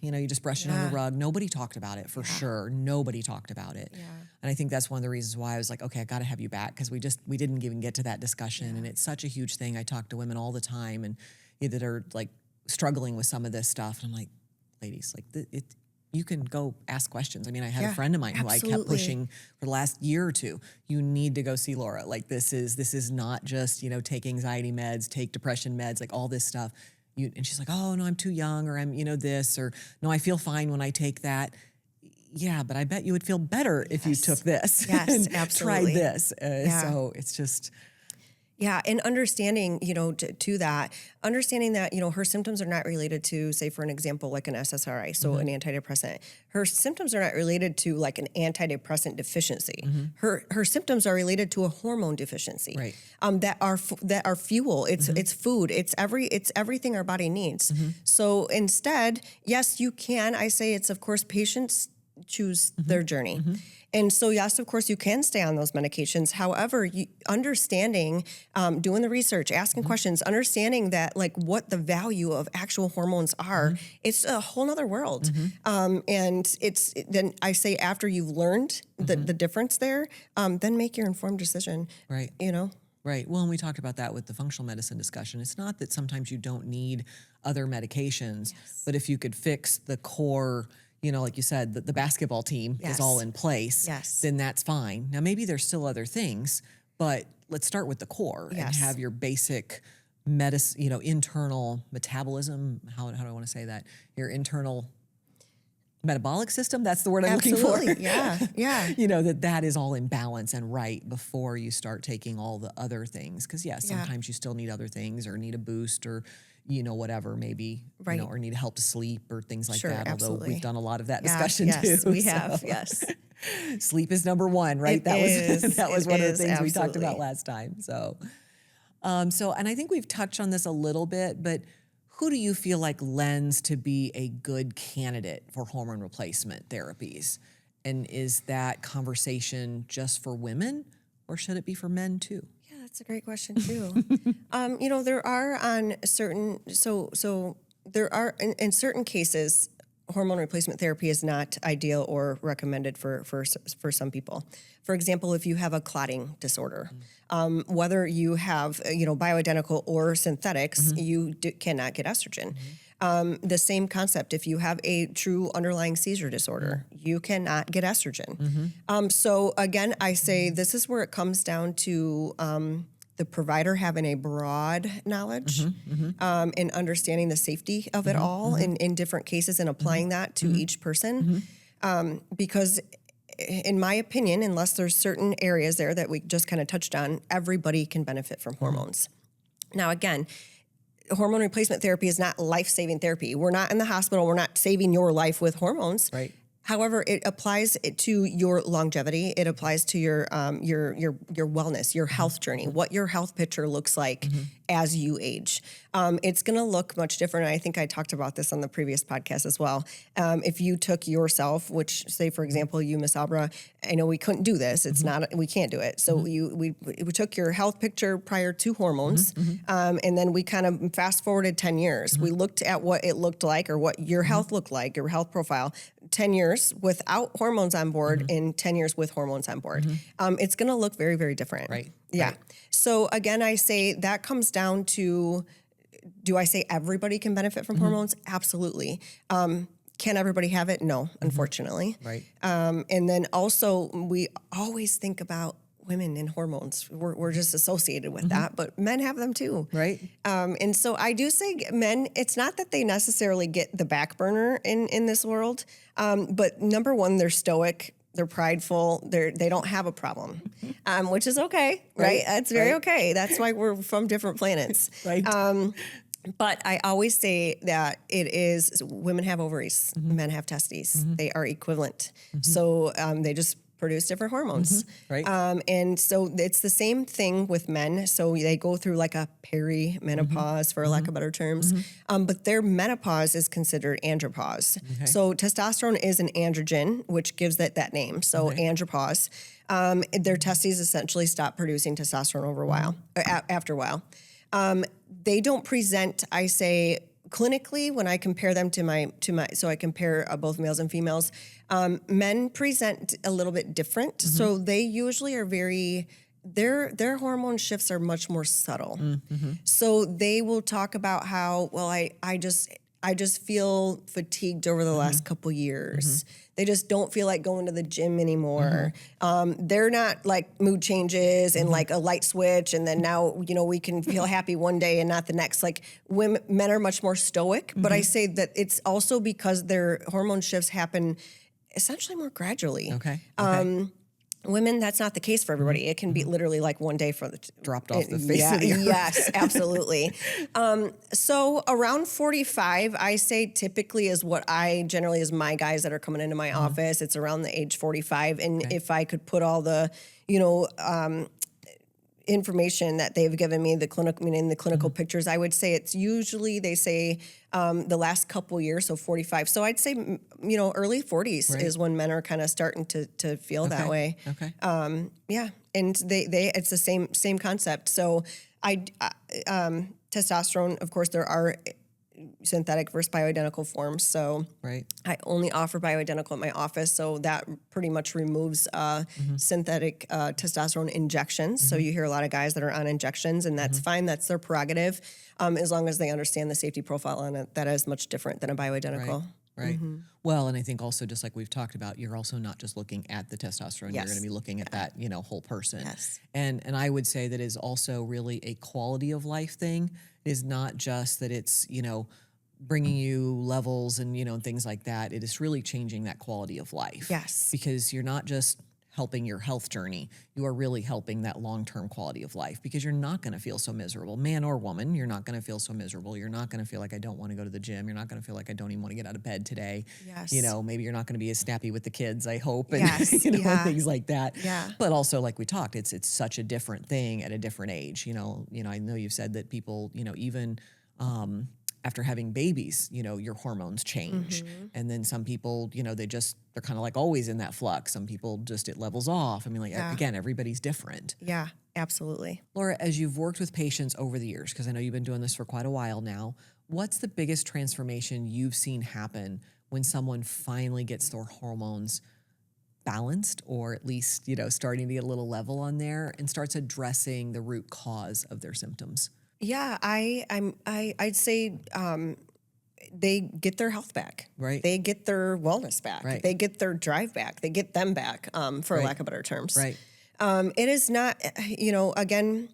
you know, you just brush it on the rug. Nobody talked about it for sure. Nobody talked about it. Yeah. And I think that's one of the reasons why I was like, okay, I got to have you back because we didn't even get to that discussion. And it's such a huge thing. I talk to women all the time and that are like struggling with some of this stuff. And I'm like, ladies, like you can go ask questions. I mean, I had a friend of mine who I kept pushing for the last year or two. You need to go see Laura. Like this is not just, you know, take anxiety meds, take depression meds, like all this stuff. And she's like, oh no, I'm too young, or I'm, you know, this, or no, I feel fine when I take that. Yeah, but I bet you would feel better if you took this and absolutely. tried this. So it's just. Yeah, and understanding, you know, to that, understanding that, you know, her symptoms are not related to, say, for an example, like an SSRI, so an antidepressant. Her symptoms are not related to like an antidepressant deficiency. Her symptoms are related to a hormone deficiency. Right. That are fuel. It's food. It's everything our body needs. So instead, yes, you can. I say it's of course patients choose their journey. And so, yes, of course, you can stay on those medications. However, understanding, doing the research, asking questions, understanding that like what the value of actual hormones are, it's a whole nother world. And then I say after you've learned the difference there, then make your informed decision. Right. You know? Right. Well, and we talked about that with the functional medicine discussion. It's not that sometimes you don't need other medications, but if you could fix the core, you know, like you said, the basketball team is all in place, then that's fine. Now, maybe there's still other things, but let's start with the core and have your basic medicine, you know, internal metabolism. How do I want to say that? Your internal metabolic system, that's the word I'm looking for. Yeah. You know, that is all in balance and right before you start taking all the other things. Because, sometimes you still need other things or need a boost or, you know, whatever, maybe, you know, or need help to sleep or things like that. Although we've done a lot of that discussion too. Yes, we have, yes. Sleep is number one, right? That was one of the things we talked about last time. So, and I think we've touched on this a little bit, but who do you feel like lends to be a good candidate for hormone replacement therapies? And is that conversation just for women or should it be for men too? That's a great question too. You know, there are on certain, so there are in certain cases, hormone replacement therapy is not ideal or recommended for some people. For example, if you have a clotting disorder, whether you have, you know, bioidentical or synthetics, you cannot get estrogen. The same concept, if you have a true underlying seizure disorder, you cannot get estrogen. So again, I say this is where it comes down to the provider having a broad knowledge and understanding the safety of it all in different cases and applying that to each person. Because in my opinion, unless there's certain areas there that we just kind of touched on, everybody can benefit from hormones. Now, again, hormone replacement therapy is not life-saving therapy. We're not in the hospital. We're not saving your life with hormones. Right. However, it applies to your longevity. It applies to your wellness, your health journey, what your health picture looks like as you age. It's going to look much different. And I think I talked about this on the previous podcast as well. If you took yourself, which say, for example, you, Miss Albra, I know we couldn't do this. It's not, we can't do it. So we took your health picture prior to hormones. And then we kind of fast forwarded 10 years. We looked at what it looked like or what your health looked like, your health profile, 10 years without hormones on board and 10 years with hormones on board. It's going to look very, very different. Right. Yeah. Right. So again, I say that comes down to, do I say everybody can benefit from hormones? Absolutely. Can everybody have it? No, unfortunately. Right. And then also we always think about women and hormones. We're just associated with that, but men have them too. Right. And so I do say men, it's not that they necessarily get the back burner in this world, but number one, they're stoic. They're prideful. They don't have a problem, which is okay, right? That's very okay. That's why we're from different planets. Right. But I always say that it is women have ovaries, men have testes. They are equivalent. So they just produce different hormones. Right. And so it's the same thing with men. So they go through like a perimenopause, for lack of better terms. But their menopause is considered andropause. Okay. So testosterone is an androgen, which gives it that name. So andropause. Their testes essentially stop producing testosterone over a while, after a while. They don't present, I say, clinically when I compare them to my, so I compare both males and females, men present a little bit different. So they usually are their hormone shifts are much more subtle. So they will talk about how, well, I just feel fatigued over the last couple years. They just don't feel like going to the gym anymore. They're not like mood changes and like a light switch and then now, we can feel happy one day and not the next. Like men are much more stoic, but I say that it's also because their hormone shifts happen essentially more gradually. Okay. Women, that's not the case for everybody. It can be literally like one day for the Dropped off the face of the earth. Yes, absolutely. So around 45, I say typically is what I generally is my guys that are coming into my office. It's around the age 45. And if I could put all the, information that they've given me, the clinical pictures, I would say it's usually, they say the last couple years, so 45. So I'd say, early 40s is when men are kind of starting to feel that way. Okay. Yeah. And they it's the same concept. So testosterone, of course, there are synthetic versus bioidentical forms. So I only offer bioidentical at my office. So that pretty much removes synthetic testosterone injections. So you hear a lot of guys that are on injections and that's fine. That's their prerogative. As long as they understand the safety profile on it, that is much different than a bioidentical. Right. Well, and I think also just like we've talked about, you're also not just looking at the testosterone, you're Yes. going to be looking at that, whole person. Yes. And I would say that is also really a quality of life thing. It is not just that it's, bringing you levels and, and things like that. It is really changing that quality of life. Yes. Because you're not just helping your health journey, you are really helping that long-term quality of life because you're not going to feel so miserable, man or woman, you're not going to feel so miserable. You're not going to feel like I don't want to go to the gym. You're not going to feel like I don't even want to get out of bed today. Yes. Maybe you're not going to be as snappy with the kids, I hope, and Yes. and things like that. Yeah. But also, like we talked, it's such a different thing at a different age. I know you've said that people, even after having babies, your hormones change. And then some people, they're kind of like always in that flux. Some people just, it levels off. I mean, again, everybody's different. Yeah, absolutely. Laura, as you've worked with patients over the years, because I know you've been doing this for quite a while now, what's the biggest transformation you've seen happen when someone finally gets their hormones balanced or at least, starting to get a little level on there and starts addressing the root cause of their symptoms? Yeah, I'd say they get their health back. Right. They get their wellness back. Right. They get their drive back. They get them back, for Right. lack of better terms. Right. It is not, again,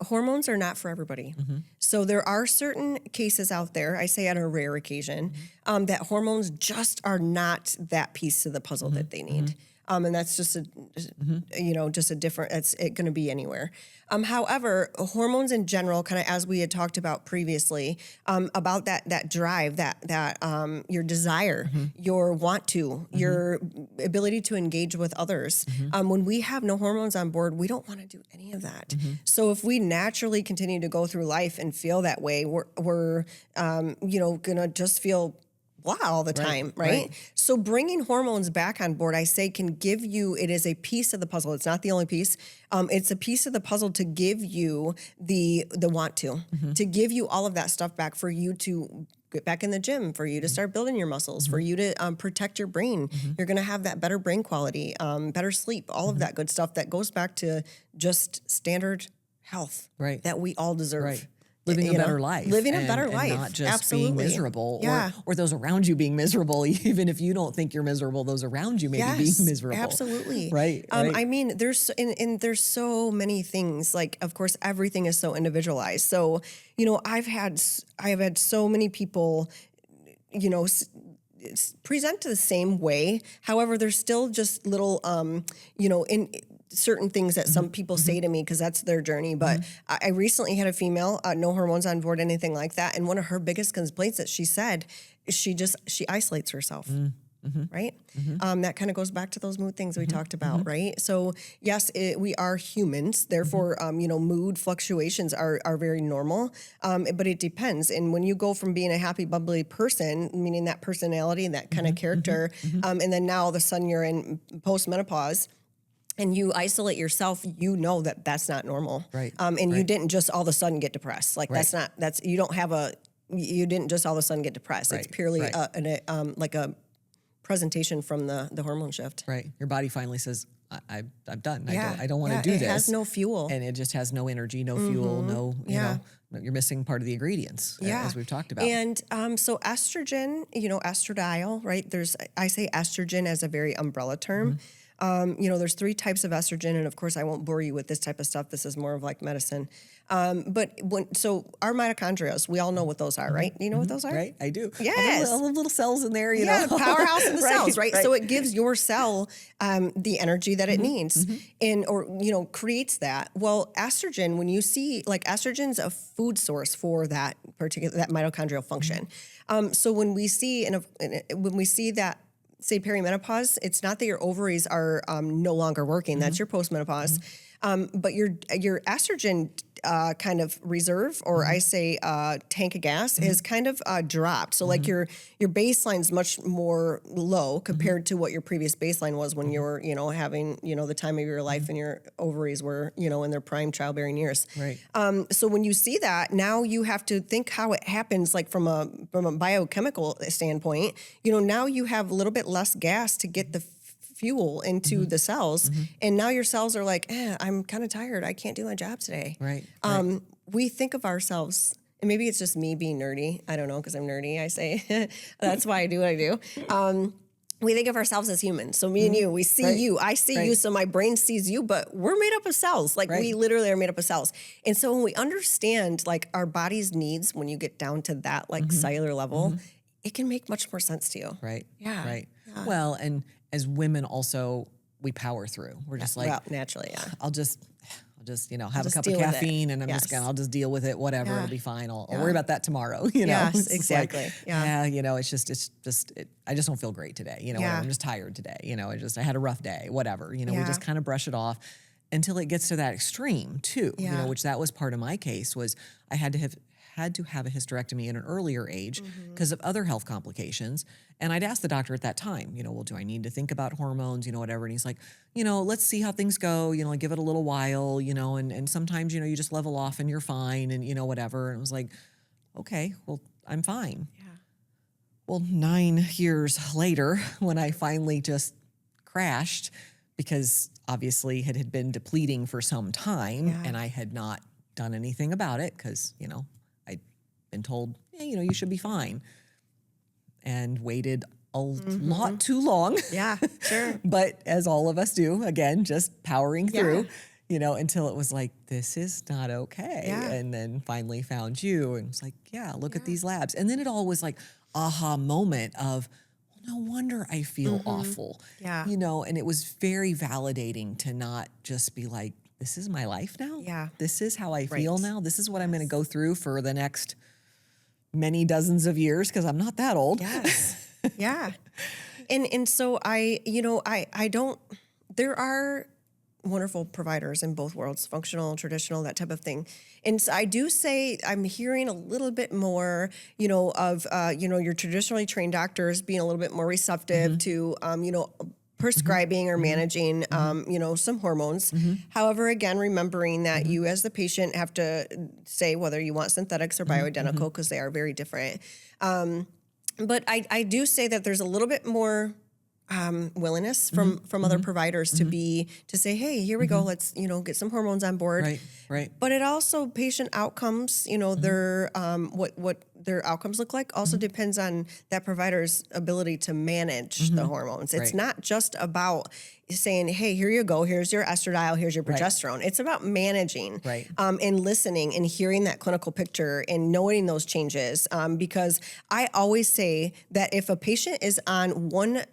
hormones are not for everybody. So there are certain cases out there, I say on a rare occasion, that hormones just are not that piece of the puzzle that they need. And that's just just a different, it's going to be anywhere. However, hormones in general, kind of as we had talked about previously, about that drive, that your desire, your want to, your ability to engage with others. When we have no hormones on board, we don't want to do any of that. So if we naturally continue to go through life and feel that way, we're gonna just feel blah all the time, right? So bringing hormones back on board, I say, can give you, it is a piece of the puzzle. It's not the only piece. It's a piece of the puzzle to give you the want to give you all of that stuff back for you to get back in the gym, for you to start building your muscles, for you to protect your brain. You're going to have that better brain quality, better sleep, all of that good stuff that goes back to just standard health that we all deserve. Living a better life. Living a better life. And not just Absolutely. being miserable Yeah. or those around you being miserable. Even if you don't think you're miserable, those around you may be being miserable. Absolutely. Right. I mean, there's there's so many things. Like, of course, everything is so individualized. So, I have had so many people, present the same way. However, there's still just little, in certain things that some people say to me because that's their journey. But I recently had a female, no hormones on board, anything like that. And one of her biggest complaints that she said, she isolates herself. Right? That kind of goes back to those mood things we talked about, right? So yes, we are humans. Therefore, mood fluctuations are very normal, but it depends. And when you go from being a happy, bubbly person, meaning that personality and that kind of character, and then now all of a sudden you're in postmenopause, and you isolate yourself, you know that that's not normal. Right. And you didn't just all of a sudden get depressed. Like you didn't just all of a sudden get depressed. It's purely like a presentation from the hormone shift. Right. Your body finally says, I'm done. Yeah. I don't want to do this. It has no fuel. And it just has no energy, no fuel, no, you know, you're missing part of the ingredients, as we've talked about. And so estrogen, estradiol, right? I say estrogen as a very umbrella term. There's 3 types of estrogen, and of course I won't bore you with this type of stuff. This is more of like medicine. But our mitochondria, we all know what those are, right? You know what those are? Right, I do. Yes. All the little cells in there, you know. Powerhouse in the cells, right? Right. So it gives your cell the energy that it needs creates that. Well, estrogen, when you see, estrogen's a food source for that mitochondrial function. So when we see that, say perimenopause, it's not that your ovaries are no longer working. That's your postmenopause. But your estrogen kind of reserve, or I say tank of gas, is kind of dropped. So like your baseline's much more low compared to what your previous baseline was when you were, having, the time of your life and your ovaries were, in their prime childbearing years. Right. So when you see that, now you have to think how it happens, like from a biochemical standpoint. Now you have a little bit less gas to get the fuel into the cells, and now your cells are like, I'm kind of tired. I can't do my job today. Right. We think of ourselves, and maybe it's just me being nerdy. I don't know, because I'm nerdy. I say that's why I do what I do. We think of ourselves as humans. So me and you, we see you. I see you, so my brain sees you, but we're made up of cells. We literally are made up of cells. And so when we understand our body's needs, when you get down to that cellular level, it can make much more sense to you. Right. Yeah. Right. Yeah. Well, and as women also, we power through. We're just naturally, yeah. I'll just have a cup deal of with it. caffeine, and I'll just deal with it, whatever, it'll be fine. I'll worry about that tomorrow, Yes, It's exactly. Yeah. I just don't feel great today, I'm just tired today, I had a rough day, whatever, we just kind of brush it off until it gets to that extreme too, which that was part of my case. Was I had to have a hysterectomy at an earlier age because of other health complications. And I'd asked the doctor at that time, well, do I need to think about hormones, whatever? And he's like, let's see how things go, give it a little while, and sometimes, you just level off and you're fine and, whatever. And I was like, okay, well, I'm fine. Yeah. Well, 9 years later, when I finally just crashed, because obviously it had been depleting for some time and I had not done anything about it because, I'd been told, you should be fine. And waited a lot too long. Yeah, sure. But as all of us do, again, just powering through, until it was like, this is not okay. Yeah. And then finally found you and was like, look at these labs. And then it all was like aha moment of, well, no wonder I feel awful. Yeah. And it was very validating to not just be like, this is my life now? Yeah. This is how I feel now? This is what I'm going to go through for the next many dozens of years, because I'm not that old. Yes. Yeah. And so there are wonderful providers in both worlds, functional, traditional, that type of thing. And so I do say I'm hearing a little bit more, of, your traditionally trained doctors being a little bit more receptive to, prescribing or managing, some hormones. However, again, remembering that you as the patient have to say whether you want synthetics or bioidentical, because they are very different. But I do say that there's a little bit more willingness from other providers to say, hey, here we go, let's get some hormones on board. Right. But it also, patient outcomes, their what their outcomes look like also depends on that provider's ability to manage the hormones. It's not just about saying, hey, here you go. Here's your estradiol. Here's your progesterone. It's about managing and listening and hearing that clinical picture and knowing those changes. Because I always say that if a patient is on one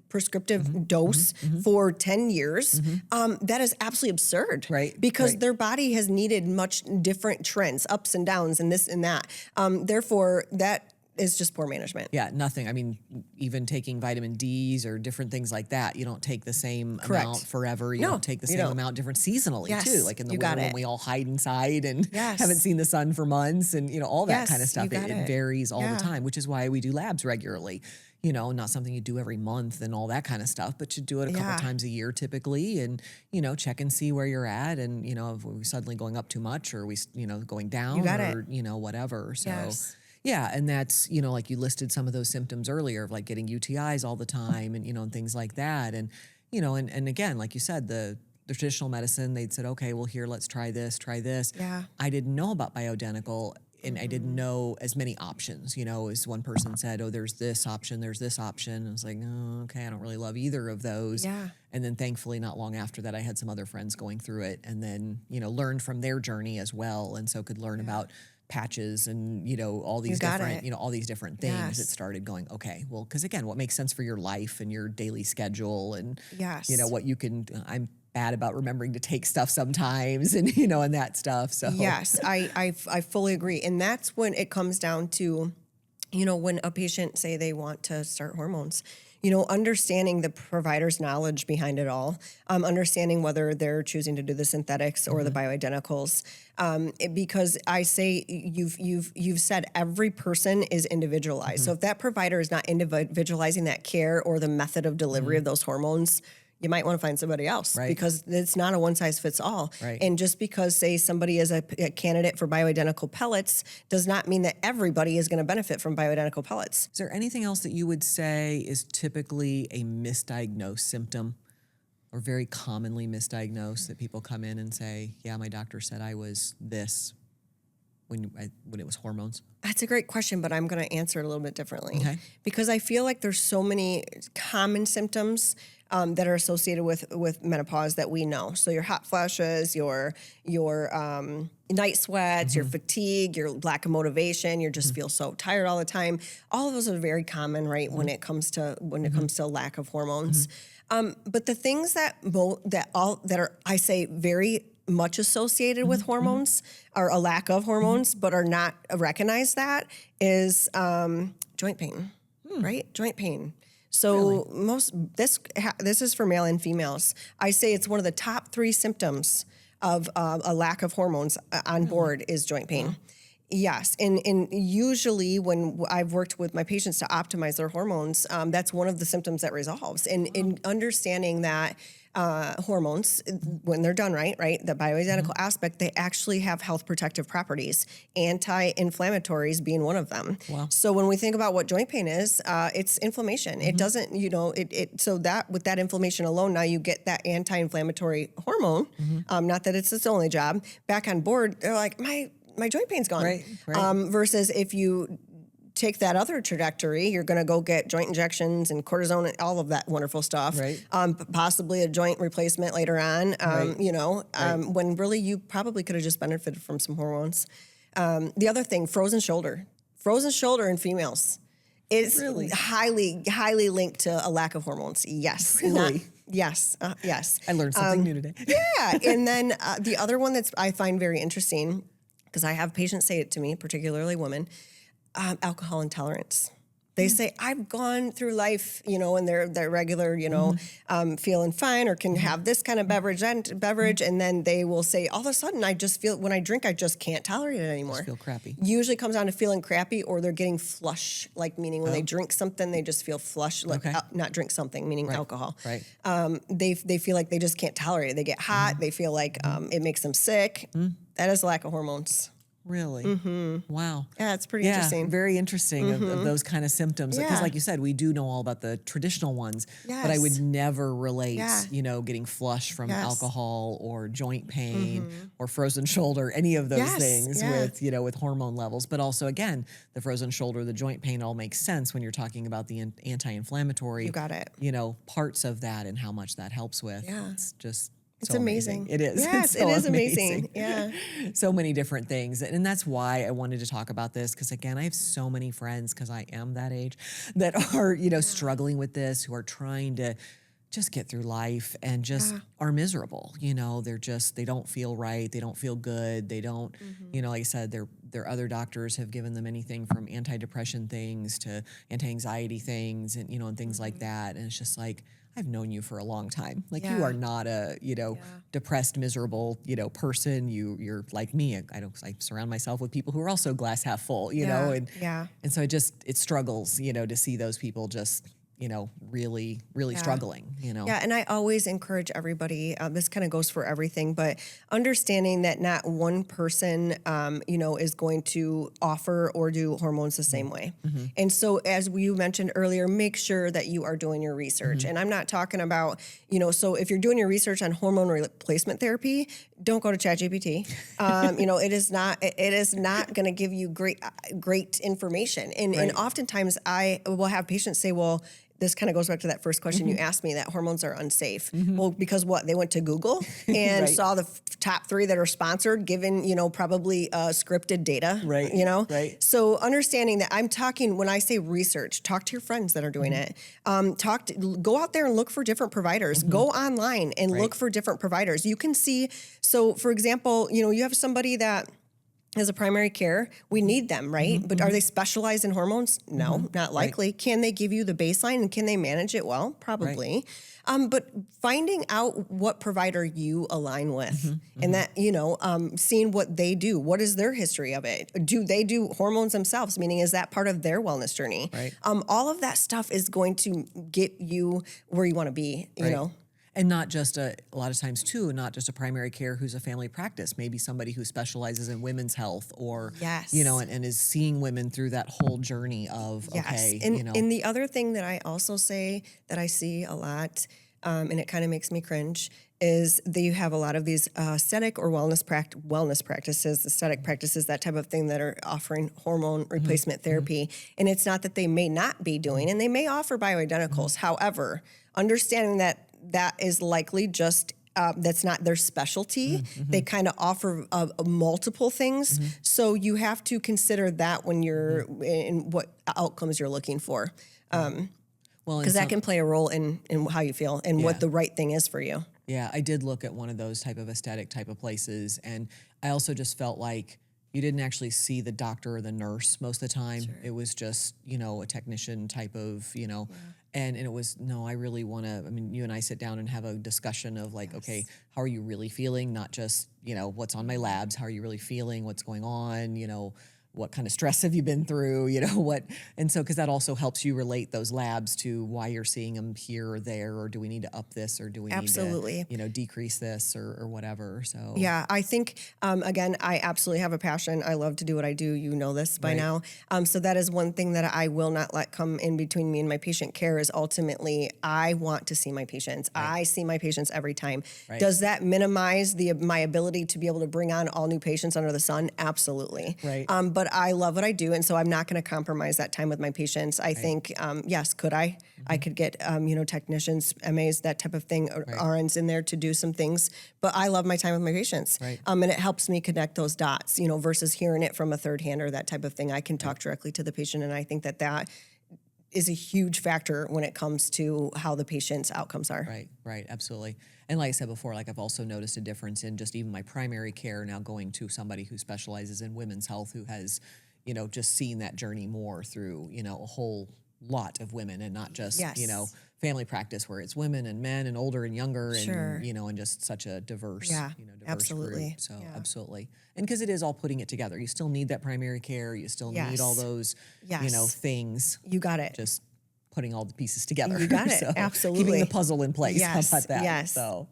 prescriptive dose for 10 years, that is absolutely absurd. Because their body has needed much different trends, ups and downs, and this and that. Therefore, that is just poor management. Yeah, nothing. I mean, even taking vitamin D's or different things like that, you don't take the same amount forever. You don't take the same amount different seasonally too. Like in the winter when we all hide inside and haven't seen the sun for months and, you know, all that kind of stuff. It varies all the time, which is why we do labs regularly. You know, not something you do every month and all that kind of stuff, but you do it a couple times a year typically and, you know, check and see where you're at and, you know, if we're suddenly going up too much or we, you know, going down or, you know, whatever. So. Yeah, and that's, you know, like you listed some of those symptoms earlier of like getting UTIs all the time and, you know, and things like that. And, you know, and again, like you said, the traditional medicine, they'd said, okay, well, here, let's try this. Yeah. I didn't know about Bioidentical and I didn't know as many options, you know, as one person said, oh, there's this option. And I was like, oh, okay, I don't really love either of those. And then thankfully, not long after that, I had some other friends going through it and then, you know, learned from their journey as well. And so could learn about patches and, you know, all these different, you know, all these different things. It started going, okay, well, because again, what makes sense for your life and your daily schedule and, you know, what you can, I'm bad about remembering to take stuff sometimes and, you know, and that stuff. So yes, I fully agree. And that's when it comes down to, you know, when a patient say they want to start hormones, you know, understanding the provider's knowledge behind it all, understanding whether they're choosing to do the synthetics or the bioidenticals, because I say you've said every person is individualized. So if that provider is not individualizing that care or the method of delivery of those hormones, you might want to find somebody else because it's not a one size fits all. And just because, say, somebody is a candidate for bioidentical pellets does not mean that everybody is going to benefit from bioidentical pellets. Is there anything else that you would say is typically a misdiagnosed symptom or very commonly misdiagnosed that people come in and say, yeah, my doctor said I was this when it was hormones? That's a great question, but I'm going to answer it a little bit differently because I feel like there's so many common symptoms that are associated with menopause that we know. So your hot flashes, your night sweats, your fatigue, your lack of motivation, you just feel so tired all the time. All of those are very common, right? When it comes to lack of hormones. But the things that are I say very much associated with hormones or a lack of hormones, but are not recognized, that is joint pain, right? Joint pain. So this is for male and females. I say it's one of the top 3 symptoms of a lack of hormones on board is joint pain. Yes, and usually when I've worked with my patients to optimize their hormones, that's one of the symptoms that resolves. And in understanding that hormones, when they're done right, the bioidentical aspect, they actually have health protective properties, anti-inflammatories being one of them. So when we think about what joint pain is, it's inflammation. It doesn't, you know, so that with that inflammation alone, now you get that anti-inflammatory hormone, not that it's its only job, back on board, they're like, my joint pain's gone. Versus if you take that other trajectory, you're going to go get joint injections and cortisone and all of that wonderful stuff. Possibly a joint replacement later on, you know, when really you probably could have just benefited from some hormones. The other thing, frozen shoulder in females is highly, highly linked to a lack of hormones. Yes. Really? Yes. I learned something new today. And then the other one that's I find very interesting, because I have patients say it to me, particularly women, alcohol intolerance. They say, I've gone through life, you know, and they're regular, you know, feeling fine or can have this kind of beverage, and then they will say, all of a sudden, I just feel, when I drink, I just can't tolerate it anymore. Just feel crappy. Usually comes down to feeling crappy, or they're getting flush, like meaning when they drink something, they just feel flush, like not drink something, meaning alcohol. They feel like they just can't tolerate it. They get hot. They feel like it makes them sick. That is lack of hormones. Really? Wow. Yeah, it's pretty interesting. Very interesting of those kind of symptoms. Because Yeah. like you said, we do know all about the traditional ones, but I would Yes. never relate, Yeah. getting flush from Yes. alcohol or joint pain or frozen shoulder, any of those Yes. things Yeah. with, with hormone levels. But also, again, the frozen shoulder, the joint pain all makes sense when you're talking about the anti-inflammatory, You got it. parts of that and how much that helps with. Yeah. It's just It's so amazing. It is. Yes, It's so it is amazing. Yeah. So many different things. And that's why I wanted to talk about this. Because again, I have so many friends, because I am that age, that are, struggling with this, who are trying to just get through life and just are miserable. They don't feel right. They don't feel good. They don't, like I said, their other doctors have given them anything from antidepressant things to anti-anxiety things and, and things like that. And it's just like, I've known you for a long time. Like you are not a, depressed, miserable, person. You're like me. I surround myself with people who are also glass half full, know, and so it struggles, to see those people just, really struggling, Yeah, and I always encourage everybody, this kind of goes for everything, but understanding that not one person, is going to offer or do hormones the same way. And so as you mentioned earlier, make sure that you are doing your research. And I'm not talking about, so if you're doing your research on hormone replacement therapy, don't go to ChatGPT. It is not going to give you great information. And oftentimes I will have patients say, well, this kind of goes back to that first question you asked me, that hormones are unsafe. Well, because what? They went to Google and saw the top 3 that are sponsored, given, probably scripted data, Right. So understanding that I'm talking, when I say research, talk to your friends that are doing it. Go out there and look for different providers. Go online and look for different providers. You can see, so for example, you have somebody that as a primary care, we need them, right? But are they specialized in hormones? No, not likely. Can they give you the baseline and can they manage it well? Probably. But finding out what provider you align with and that, seeing what they do. What is their history of it? Do they do hormones themselves? Meaning, is that part of their wellness journey? Right. All of that stuff is going to get you where you want to be, you know? And not just a lot of times too, not just a primary care who's a family practice, maybe somebody who specializes in women's health or, and is seeing women through that whole journey of, And the other thing that I also say that I see a lot, and it kind of makes me cringe, is that you have a lot of these aesthetic or wellness practices, aesthetic practices, that type of thing that are offering hormone replacement therapy. And it's not that they may not be doing, and they may offer bioidenticals. However, understanding that is likely just that's not their specialty. They kind of offer multiple things. So you have to consider that when you're in what outcomes you're looking for. Because that can play a role in how you feel and what the right thing is for you. Yeah, I did look at one of those type of aesthetic type of places, and I also just felt like you didn't actually see the doctor or the nurse most of the time. Sure. It was just, a technician type of, and it was, no, I really want to, you and I sit down and have a discussion of like, okay, how are you really feeling? Not just, what's on my labs, how are you really feeling? What's going on? What kind of stress have you been through? And so, because that also helps you relate those labs to why you're seeing them here or there, or do we need to up this, or do we need to, decrease this or whatever. So yeah, I think again, I absolutely have a passion. I love to do what I do. You know this by now. So that is one thing that I will not let come in between me and my patient care. Is ultimately I want to see my patients. I see my patients every time. Does that minimize my ability to be able to bring on all new patients under the sun? Absolutely. But I love what I do, and so I'm not going to compromise that time with my patients. I think, yes, could I? I could get, technicians, MAs, that type of thing, RNs in there to do some things. But I love my time with my patients, and it helps me connect those dots, versus hearing it from a third hand or that type of thing. I can talk directly to the patient, and I think that is a huge factor when it comes to how the patient's outcomes are. Right, absolutely. And like I said before, like I've also noticed a difference in just even my primary care now going to somebody who specializes in women's health, who has, just seen that journey more through, a whole lot of women and not just, family practice where it's women and men and older and younger and, and just such a diverse, diverse absolutely. group. So absolutely. And because it is all putting it together. You still need that primary care. You still need all those, things. You got it. Just putting all the pieces together. You got it. So absolutely. Keeping the puzzle in place. Yes. How about that? Yes. So,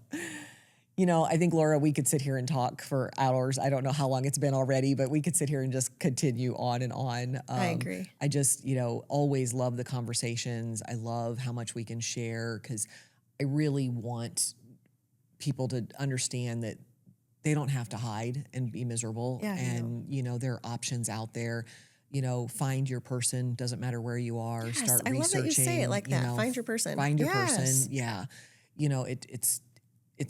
I think, Laura, we could sit here and talk for hours. I don't know how long it's been already, but we could sit here and just continue on and on. I agree. I just, always love the conversations. I love how much we can share because I really want people to understand that they don't have to hide and be miserable. Yeah, and, there are options out there. Find your person, doesn't matter where you are. Yes, Start I love researching. that you say it like that. Find your person. Find your Yes. person. Yeah.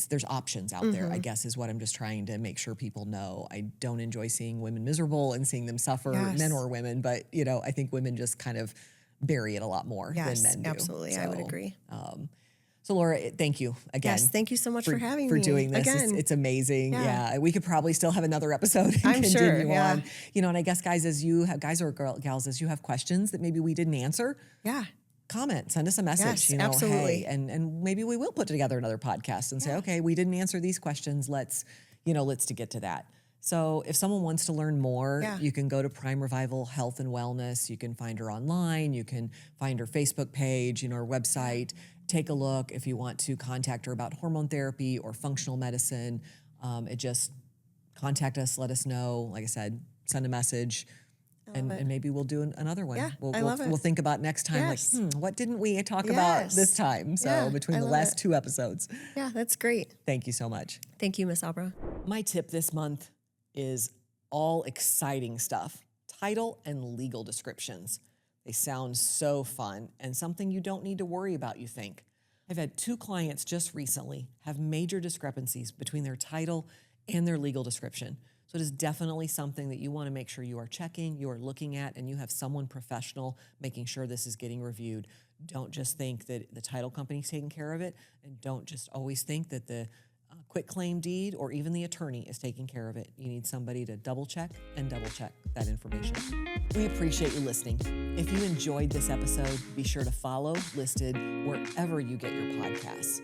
There's options out there, I guess, is what I'm just trying to make sure people know. I don't enjoy seeing women miserable and seeing them suffer, Yes. men or women, but, I think women just kind of bury it a lot more Yes, than men do. absolutely. I would agree. So Laura, thank you again. Yes, thank you so much for having for me. doing this. Again. It's amazing. Yeah. Yeah, we could probably still have another episode and I'm sure, continue yeah. on. And I guess guys or gals, as you have questions that maybe we didn't answer, Yeah. comment, send us a message. Yes, absolutely. Hey, and maybe we will put together another podcast and say, okay, we didn't answer these questions. Let's to get to that. So if someone wants to learn more, Yeah. you can go to Prime Revival Health and Wellness. You can find her online. You can find her Facebook page, her website. Take a look if you want to contact her about hormone therapy or functional medicine. Just contact us, let us know. Like I said, send a message. And maybe we'll do another one. Yeah, we'll, I love it. We'll think about next time, Yes. what didn't we talk about Yes. this time? So Yeah, between I the love last it. 2 episodes. Yeah, that's great. Thank you so much. Thank you, Miss Abra. My tip this month is all exciting stuff. Title and legal descriptions. They sound so fun and something you don't need to worry about, you think. I've had 2 clients just recently have major discrepancies between their title and their legal description. So it is definitely something that you want to make sure you are checking, you are looking at, and you have someone professional making sure this is getting reviewed. Don't just think that the title company's taking care of it, and don't just always think that the quitclaim deed or even the attorney is taking care of it. You need somebody to double check that information. We appreciate you listening. If you enjoyed this episode, be sure to follow Listed wherever you get your podcasts.